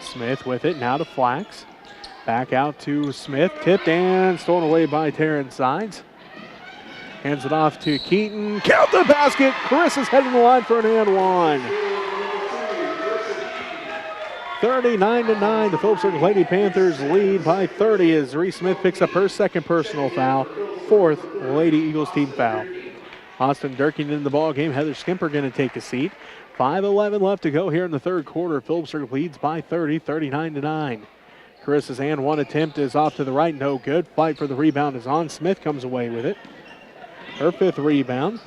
Smith with it, now to Flax. Back out to Smith, tipped and stolen away by Taryn Sides. Hands it off to Keaton. Count the basket. Carissa's heading the line for an and one. 39-9. The Phillipsburg Lady Panthers lead by 30 as Reese Smith picks up her second personal foul. 4th Lady Eagles team foul. Austin Durkin in the ball game. Heather Skimper going to take a seat. 5:11 left to go here in the third quarter. Phillipsburg leads by 30, 39-9. Carissa's and one attempt is off to the right, no good. Fight for the rebound is on. Smith comes away with it. Her 5th rebound.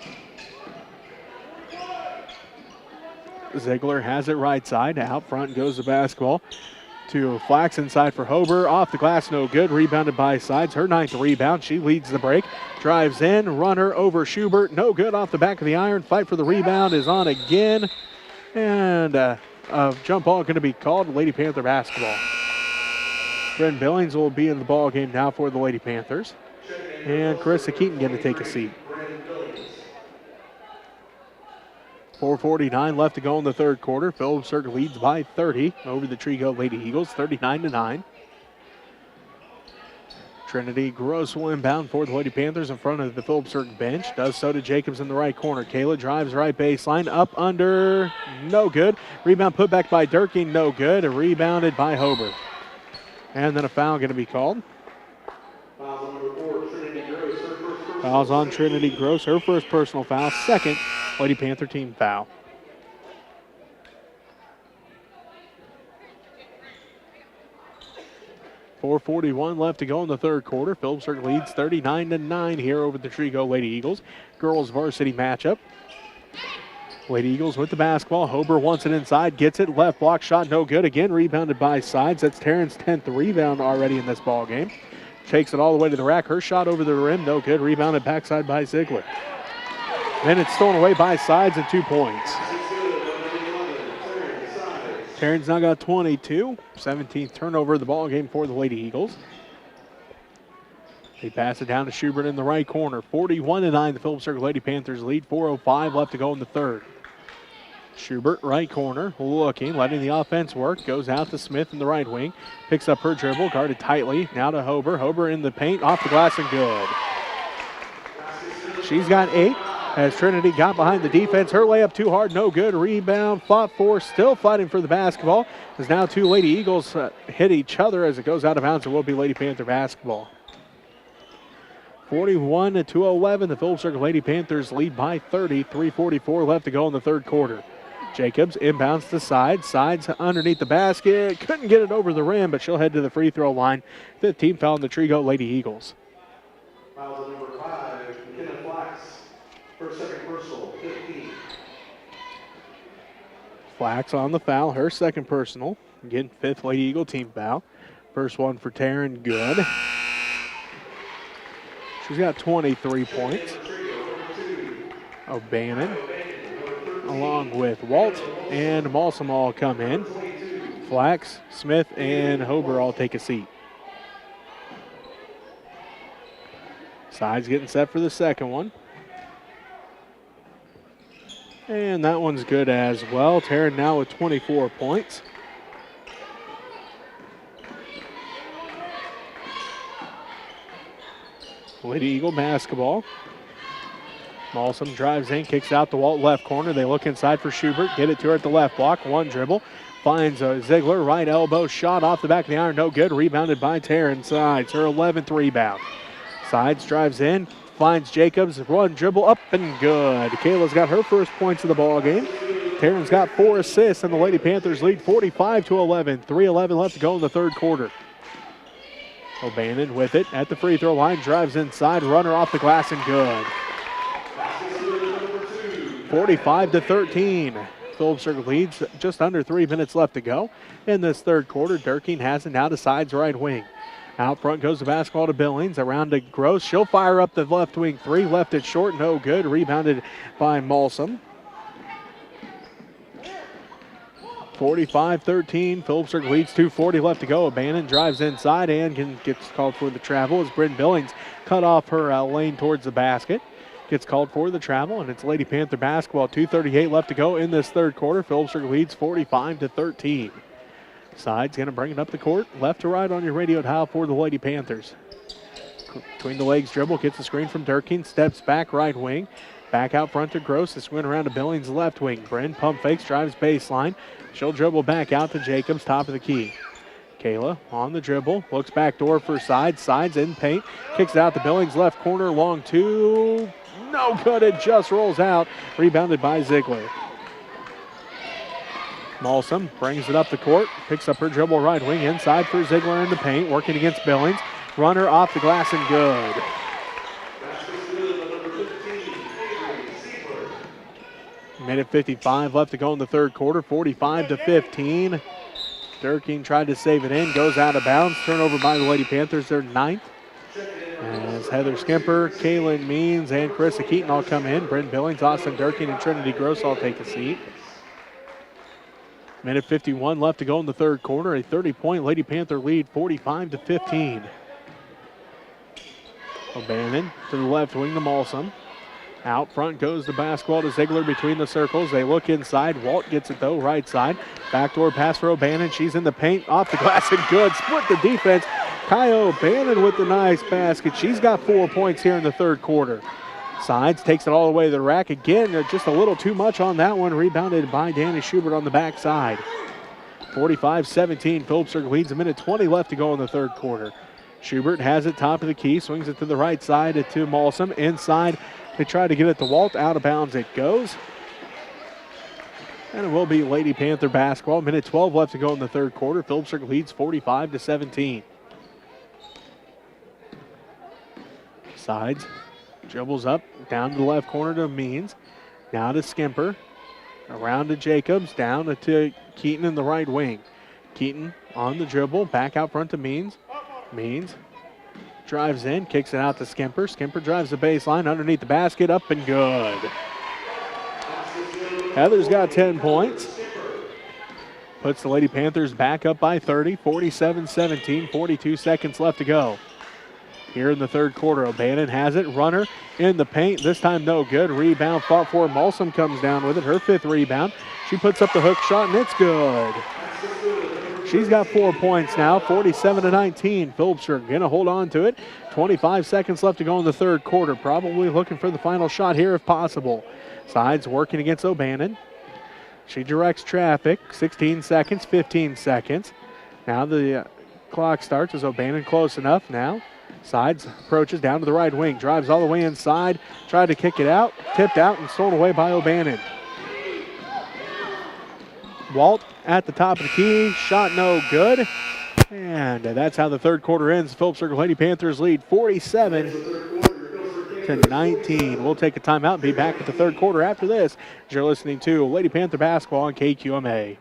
Ziegler has it right side. Out front goes the basketball to Flax inside for Hober. Off the glass, no good. Rebounded by Sides. Her 9th rebound. She leads the break. Drives in. Runner over Schubert. No good off the back of the iron. Fight for the rebound is on again. And a jump ball going to be called. Lady Panther basketball. Bren Billings will be in the ball game now for the Lady Panthers. And Carissa Keaton going to take a seat. 4:49 left to go in the third quarter. Phillipsburg leads by 30 over the Trego Lady Eagles, 39-9. Trinity Gross will inbound for the Lady Panthers in front of the Phillipsburg bench. Does so to Jacobs in the right corner. Kayla drives right baseline, up under, no good. Rebound put back by Durkin, no good. Rebounded by Hober. And then a foul going to be called. Fouls on Trinity Gross, her first personal foul, 2nd Lady Panther team foul. .441 left to go in the third quarter. Phillipsburg leads 39-9 here over the Trego Lady Eagles. Girls varsity matchup. Lady Eagles with the basketball. Hober wants it inside, gets it. Left block shot, no good. Again, rebounded by Sides. That's Taryn's 10th rebound already in this ball game. Takes it all the way to the rack. Her shot over the rim, no good. Rebounded backside by Ziegler. Then it's stolen away by Sides and 2 points. Taryn's now got 22. 17th turnover of the ball game for the Lady Eagles. They pass it down to Schubert in the right corner. 41-9, the Phillipsburg Lady Panthers lead. 4:05 left to go in the third. Schubert, right corner, looking, letting the offense work. Goes out to Smith in the right wing. Picks up her dribble, guarded tightly. Now to Hober. Hober in the paint, off the glass and good. She's got 8 as Trinity got behind the defense. Her layup too hard, no good. Rebound, fought for, still fighting for the basketball. As now 2 Lady Eagles hit each other as it goes out of bounds. It will be Lady Panther basketball. 41-11. The Phillipsburg Lady Panthers lead by 30. 3:44 left to go in the third quarter. Jacobs inbounds to Sides underneath the basket. Couldn't get it over the rim, but she'll head to the free throw line. 15 foul on the Trego Lady Eagles. Foul number 5, McKenna Flax. First, second personal, 15. Flax on the foul, her second personal. Again, 5th Lady Eagle team foul. First one for Taryn, good. She's got 23 points. O'Bannon, along with Walt and Malsom all come in. Flax, Smith, and Hober all take a seat. Sides getting set for the second one. And that one's good as well. Taryn now with 24 points. Lady Eagle basketball. Malsom drives in, kicks out the Walt left corner. They look inside for Schubert. Get it to her at the left block. One dribble. Finds Ziegler. Right elbow shot off the back of the iron. No good. Rebounded by Taryn Sides. Her 11th rebound. Sides drives in. Finds Jacobs. One dribble up and good. Kayla's got her first points of the ball game. Taryn's got 4 assists, and the Lady Panthers lead 45-11. 3:11 left to go in the third quarter. O'Bannon with it at the free throw line. Drives inside. Runner off the glass and good. 45-13. Phillipsburg leads, just under 3 minutes left to go in this third quarter. Durkin has it now to Sides right wing. Out front goes the basketball to Billings. Around to Gross. She'll fire up the left wing three. Left it short. No good. Rebounded by Malsom. 45-13. Phillipsburg leads. 2:40 left to go. O'Bannon drives inside and gets called for the travel as Bryn Billings cut off her lane towards the basket. Gets called for the travel, and it's Lady Panther basketball. 2:38 left to go in this third quarter. Phillipsburg leads 45-13. Sides going to bring it up the court. Left to right on your radio dial for the Lady Panthers. Between the legs dribble, gets the screen from Durkin, steps back right wing. Back out front to Gross. This went around to Billings left wing. Bren pump fakes, drives baseline. She'll dribble back out to Jacobs, top of the key. Kayla on the dribble, looks back door for Sides. Sides in paint, kicks it out to Billings left corner, long two. No good, it just rolls out. Rebounded by Ziegler. Malsom brings it up the court, picks up her dribble right wing, inside for Ziegler in the paint, working against Billings. Runner off the glass and good. Minute 55 left to go in the third quarter, 45-15. Durkin tried to save it in, goes out of bounds. Turnover by the Lady Panthers, their 9th. As Heather Skimper, Kaylin Means, and Carissa Keaton all come in. Bryn Billings, Austin Durkin, and Trinity Gross all take a seat. Minute 51 left to go in the third quarter. A 30-point Lady Panther lead, 45-15. O'Bannon to the left wing to Malsom. Out front goes the basketball to Ziegler between the circles. They look inside. Walt gets it though, right side. Backdoor pass for O'Bannon. She's in the paint, off the glass and good. Split the defense. Kai O'Bannon with the nice basket. She's got 4 points here in the third quarter. Sides takes it all the way to the rack. Again, just a little too much on that one. Rebounded by Danny Schubert on the backside. 45-17. Phillipsburg leads. A minute 20 left to go in the third quarter. Schubert has it top of the key. Swings it to the right side to Malsom. Inside. They try to get it to Walt. Out of bounds it goes. And it will be Lady Panther basketball. Minute 12 left to go in the third quarter. Phillipsburg leads 45-17. Sides. Dribbles up. Down to the left corner to Means. Now to Skimper. Around to Jacobs. Down to Keaton in the right wing. Keaton on the dribble. Back out front to Means. Means drives in, kicks it out to Skimper. Skimper drives the baseline underneath the basket, up and good. Heather's got 10 points. Puts the Lady Panthers back up by 30, 47-17, 42 seconds left to go. Here in the third quarter, O'Bannon has it. Runner in the paint, this time no good. Rebound fought for. Malsom comes down with it, her 5th rebound. She puts up the hook shot and it's good. She's got 4 points now, 47-19. Phillipsburg going to hold on to it. 25 seconds left to go in the third quarter. Probably looking for the final shot here if possible. Sides working against O'Bannon. She directs traffic. 16 seconds, 15 seconds. Now the clock starts as O'Bannon close enough now. Sides approaches down to the right wing, drives all the way inside, tried to kick it out, tipped out and stolen away by O'Bannon. Walt at the top of the key, shot no good. And that's how the third quarter ends. Phillipsburg Lady Panthers lead 47-19. We'll take a timeout and be back with the third quarter after this. You're listening to Lady Panther Basketball on KQMA.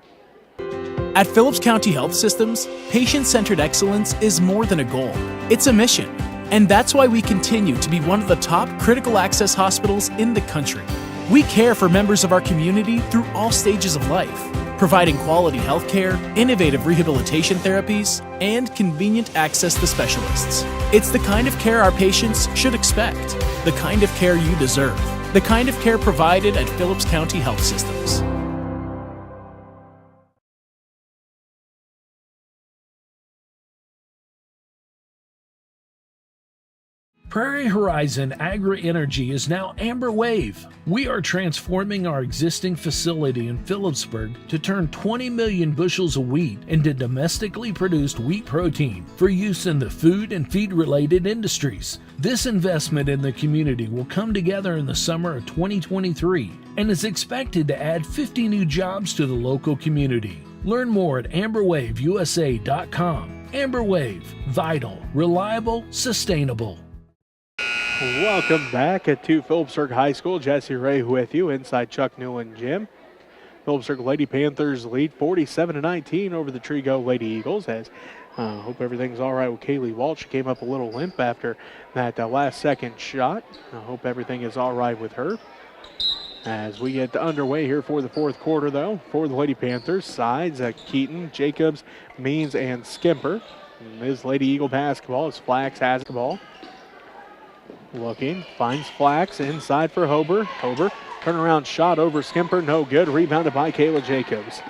At Phillips County Health Systems, patient-centered excellence is more than a goal. It's a mission. And that's why we continue to be one of the top critical access hospitals in the country. We care for members of our community through all stages of life, providing quality health care, innovative rehabilitation therapies, and convenient access to specialists. It's the kind of care our patients should expect, the kind of care you deserve, the kind of care provided at Phillips County Health Systems. Prairie Horizon Agri-Energy is now Amber Wave. We are transforming our existing facility in Phillipsburg to turn 20 million bushels of wheat into domestically produced wheat protein for use in the food and feed-related industries. This investment in the community will come together in the summer of 2023 and is expected to add 50 new jobs to the local community. Learn more at amberwaveusa.com. Amber Wave, vital, reliable, sustainable. Welcome back to Phillipsburg High School. Jesse Ray with you inside Chuck Newland Gym. Phillipsburg Lady Panthers lead 47-19 over the Trego Lady Eagles. As hope everything's all right with Kaylee Walsh. She came up a little limp after that last second shot. I hope everything is all right with her. As we get underway here for the fourth quarter, though, for the Lady Panthers, sides Keaton, Jacobs, Means, and Skimper. And this Lady Eagle basketball is Flax has the ball. Looking, finds Flax inside for Hober. Hober, turnaround shot over Skimper, no good. Rebounded by Kayla Jacobs.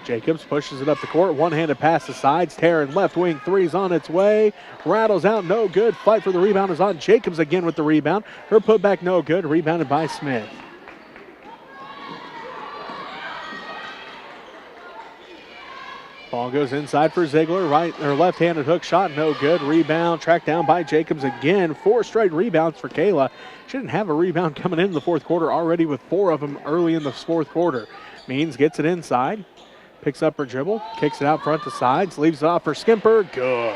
Jacobs pushes it up the court. One-handed pass to sides. Taryn left wing three's on its way. Rattles out, no good. Fight for the rebound is on. Jacobs again with the rebound. Her putback, no good. Rebounded by Smith. Ball goes inside for Ziegler. Right or left-handed hook shot, no good. Rebound tracked down by Jacobs again. 4 straight rebounds for Kayla. She didn't have a rebound coming into the fourth quarter already with 4 of them early in the fourth quarter. Means gets it inside. Picks up her dribble. Kicks it out front to sides. Leaves it off for Skimper. Good.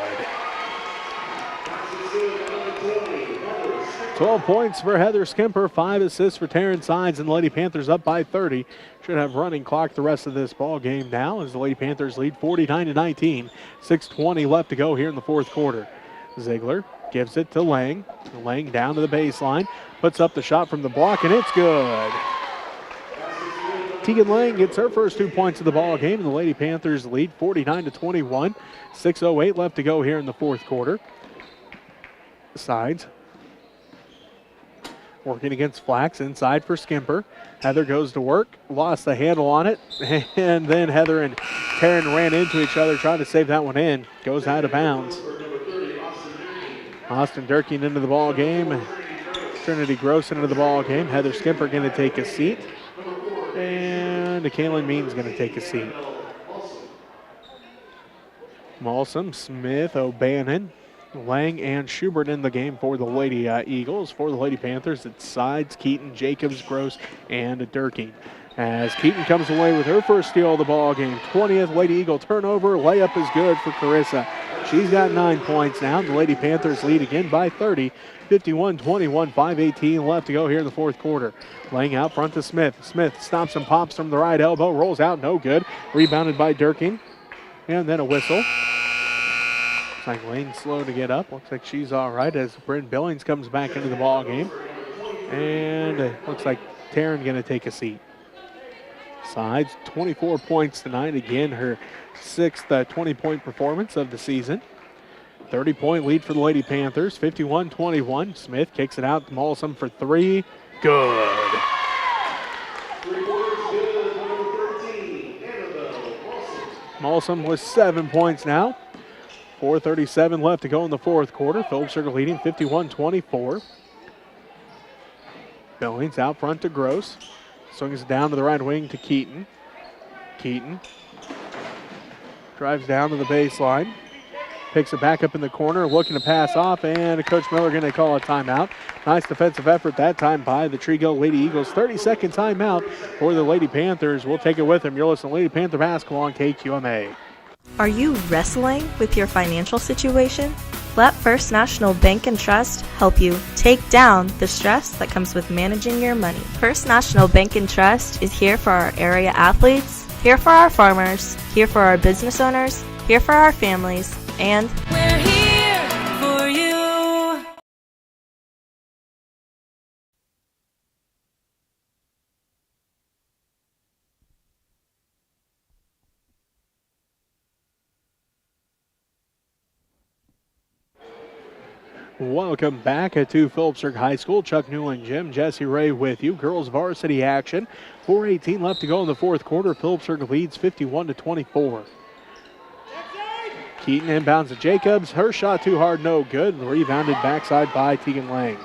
12 points for Heather Skimper, 5 assists for Taryn Sides, and the Lady Panthers up by 30. Should have running clock the rest of this ball game now as the Lady Panthers lead 49-19. 6:20 left to go here in the fourth quarter. Ziegler gives it to Lang. Lang down to the baseline, puts up the shot from the block, and it's good. Tegan Lang gets her first 2 points of the ball game, and the Lady Panthers lead 49-21. 6:08 left to go here in the fourth quarter. Sides working against Flax inside for Skimper. Heather goes to work, lost the handle on it, and then Heather and Taryn ran into each other trying to save that one in. Goes out of bounds. Austin Durkin into the ball game. Trinity Gross into the ball game. Heather Skimper going to take a seat. And Kaylin Means going to take a seat. Malsum, Smith, O'Bannon, Lang, and Schubert in the game for the Lady Eagles. For the Lady Panthers, it's Sides, Keaton, Jacobs, Gross, and Durkee. As Keaton comes away with her first steal of the ball game. 20th Lady Eagle turnover. Layup is good for Carissa. She's got 9 points now. The Lady Panthers lead again by 30. 51-21, 5:18 left to go here in the fourth quarter. Lang out front to Smith. Smith stops and pops from the right elbow. Rolls out, no good. Rebounded by Durkin. And then a whistle. Looks like Lane's slow to get up. Looks like she's all right as Bryn Billings comes back into the ball game. And it looks like Taryn going to take a seat. Sides, 24 points tonight. Again, her 6th 20-point performance of the season. 30-point lead for the Lady Panthers, 51-21. Smith kicks it out to Molson for 3. Good. Molson with 7 points now. 4:37 left to go in the fourth quarter. Phillipsburg leading 51-24. Billings out front to Gross. Swings it down to the right wing to Keaton. Keaton drives down to the baseline. Picks it back up in the corner, looking to pass off, and Coach Miller going to call a timeout. Nice defensive effort that time by the Trego Lady Eagles. 30-second timeout for the Lady Panthers. We'll take it with them. You're listening to Lady Panther Basketball on KQMA. Are you wrestling with your financial situation? Let First National Bank and Trust help you take down the stress that comes with managing your money. First National Bank and Trust is here for our area athletes, here for our farmers, here for our business owners, here for our families, and we're here for you. Welcome back to Phillipsburg High School. Chuck Newland Gym, Jesse Ray with you. Girls varsity action. 4:18 left to go in the fourth quarter. Phillipsburg leads 51-24. Keaton inbounds to Jacobs. Her shot too hard, no good. Rebounded backside by Tegan Lang.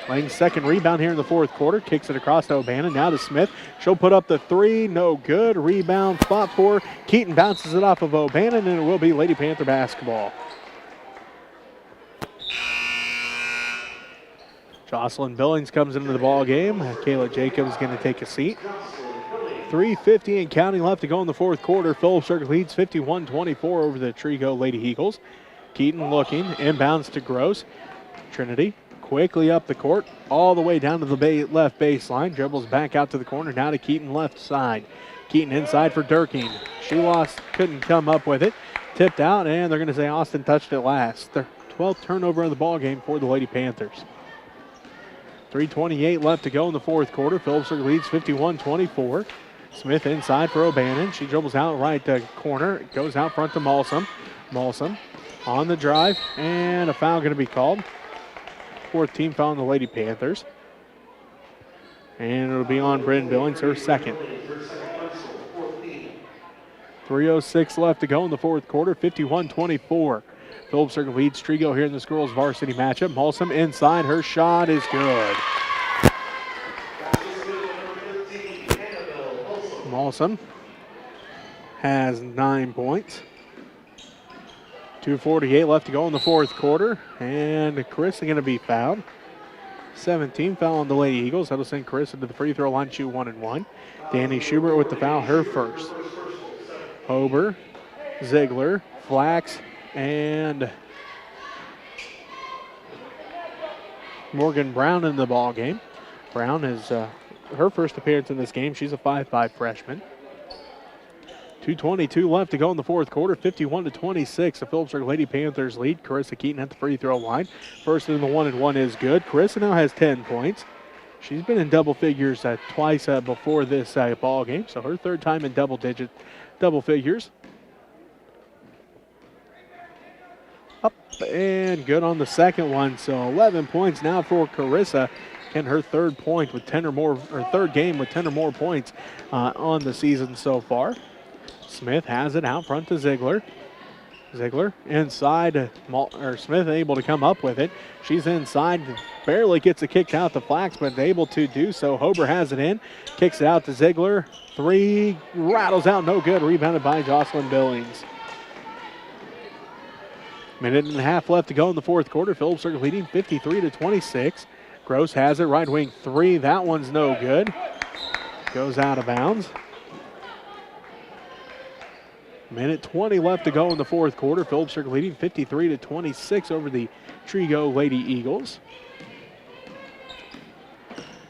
Lang's second rebound here in the fourth quarter. Kicks it across to O'Bannon. Now to Smith. She'll put up the three. No good. Rebound fought for. Keaton bounces it off of O'Bannon, and it will be Lady Panther basketball. Jocelyn Billings comes into the ball game. Kayla Jacobs is going to take a seat. 3:50 and counting left to go in the fourth quarter. Phillipsburg leads 51-24 over the Trego Lady Eagles. Keaton looking, inbounds to Gross. Trinity quickly up the court, all the way down to the left baseline. Dribbles back out to the corner, now to Keaton left side. Keaton inside for Durkin. She couldn't come up with it. Tipped out, and they're going to say Austin touched it last. Their 12th turnover of the ball game for the Lady Panthers. 3:28 left to go in the fourth quarter. Phillipsburg leads 51-24. Smith inside for O'Bannon. She dribbles out right corner. Goes out front to Malsum. Malsum on the drive, and a foul going to be called. Fourth team foul on the Lady Panthers. And it'll be on Bryn Billings, her second. 3:06 left to go in the fourth quarter. 51-24. Phillipsburg leads Trego here in this girls varsity matchup. Malsum inside. Her shot is good. Malsum has 9 points. 2:48 left to go in the fourth quarter. And Chris is going to be fouled. 17 foul on the Lady Eagles. That'll send Chris into the free throw line, shoot 1-1. Danny Schubert with the foul, her first. Hober, Ziegler, Flax, and Morgan Brown in the ball game. Brown is her first appearance in this game. She's a 5'5" freshman. 2:22 left to go in the fourth quarter. 51-26. The Phillipsburg Lady Panthers lead. Carissa Keaton at the free throw line. First in the 1-1 is good. Carissa now has 10 points. She's been in double figures twice before this ball game, so her third time in double figures. Up and good on the second one. So 11 points now for Carissa. And her third point with 10 or more, or third game with 10 or more points on the season so far. Smith has it out front to Ziegler. Ziegler inside. Smith able to come up with it. She's inside. Barely gets it kicked out to Flax, but able to do so. Hober has it in. Kicks it out to Ziegler. Three rattles out. No good. Rebounded by Jocelyn Billings. Minute and a half left to go in the fourth quarter. Phillipsburg leading 53-26. Gross has it. Right wing three. That one's no good. Goes out of bounds. Minute 20 left to go in the fourth quarter. Phillipsburg leading 53-26 over the Trego Lady Eagles.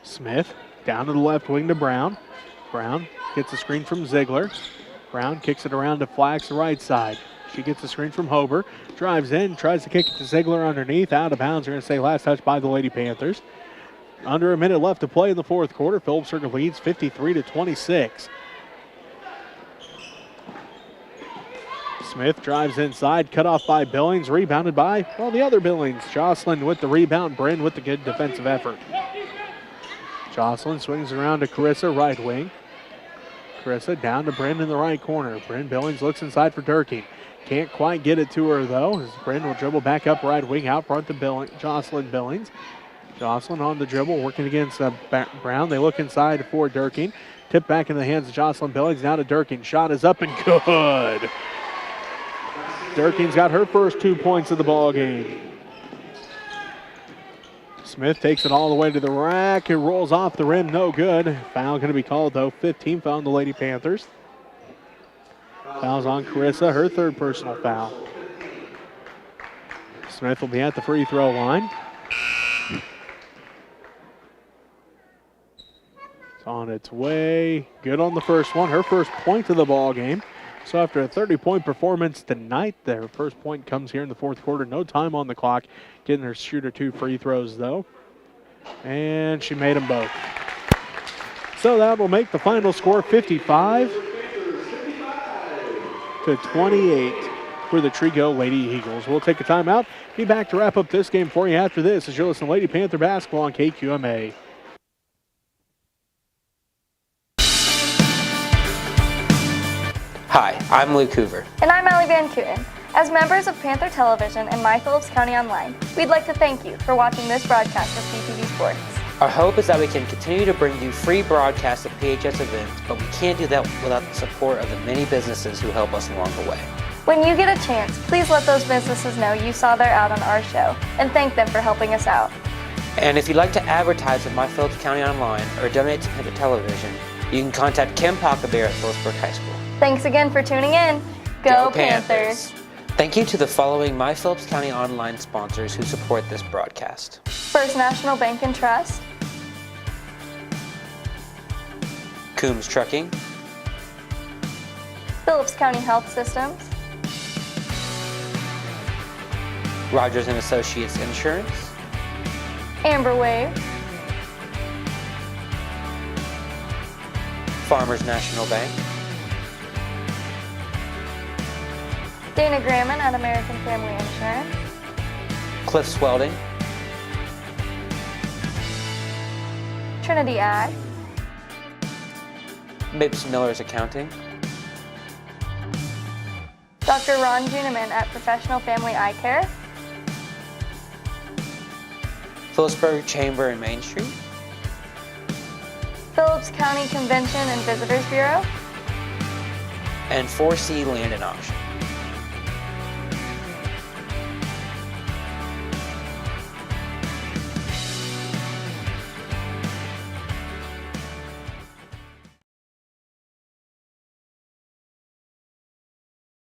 Smith down to the left wing to Brown. Brown gets a screen from Ziegler. Brown kicks it around to Flax, right side. She gets a screen from Hober. Drives in, tries to kick it to Ziegler underneath. Out of bounds. We're going to say last touch by the Lady Panthers. Under a minute left to play in the fourth quarter. Phillipsburg leads 53-26. Smith drives inside, cut off by Billings, rebounded by, well, the other Billings. Jocelyn with the rebound, Bryn with the good defensive effort. Jocelyn swings around to Carissa, right wing. Carissa down to Bryn in the right corner. Bryn Billings looks inside for Durkee. Can't quite get it to her, though, as Bryn will dribble back up right wing out front to Jocelyn Billings. Jocelyn on the dribble, working against Brown. They look inside for Durkee. Tip back in the hands of Jocelyn Billings, now to Durkee. Shot is up and good. Durking's got her first 2 points of the ball game. Smith takes it all the way to the rack. It rolls off the rim, no good. Foul going to be called, though. 15 foul on the Lady Panthers. Foul's on Carissa, her third personal foul. Smith will be at the free throw line. It's on its way. Good on the first one. Her first point of the ball game. So after a 30-point performance tonight, their first point comes here in the fourth quarter. No time on the clock. Getting her shooter 2 free throws, though. And she made them both. So that will make the final score 55-28 for the Trego Lady Eagles. We'll take a timeout. Be back to wrap up this game for you after this as you listen to Lady Panther basketball on KQMA. Hi, I'm Luke Hoover. And I'm Allie Van Kooten. As members of Panther Television and My Phillips County Online, we'd like to thank you for watching this broadcast of PTV Sports. Our hope is that we can continue to bring you free broadcasts of PHS events, but we can't do that without the support of the many businesses who help us along the way. When you get a chance, please let those businesses know you saw their ad on our show and thank them for helping us out. And if you'd like to advertise with My Phillips County Online or donate to Panther Television, you can contact Kim Pachelbel at Phillipsburg High School. Thanks again for tuning in. Go Panthers! Thank you to the following My Phillips County Online sponsors who support this broadcast. First National Bank and Trust, Coombs Trucking, Phillips County Health Systems, Rogers & Associates Insurance, Amber Wave, Farmers National Bank, Dana Gramman at American Family Insurance, Cliffs Welding, Trinity Ag, Mapes Miller's Accounting, Dr. Ron Juneman at Professional Family Eye Care, Phillipsburg Chamber and Main Street, Phillips County Convention and Visitors Bureau, and 4C Land and Auction.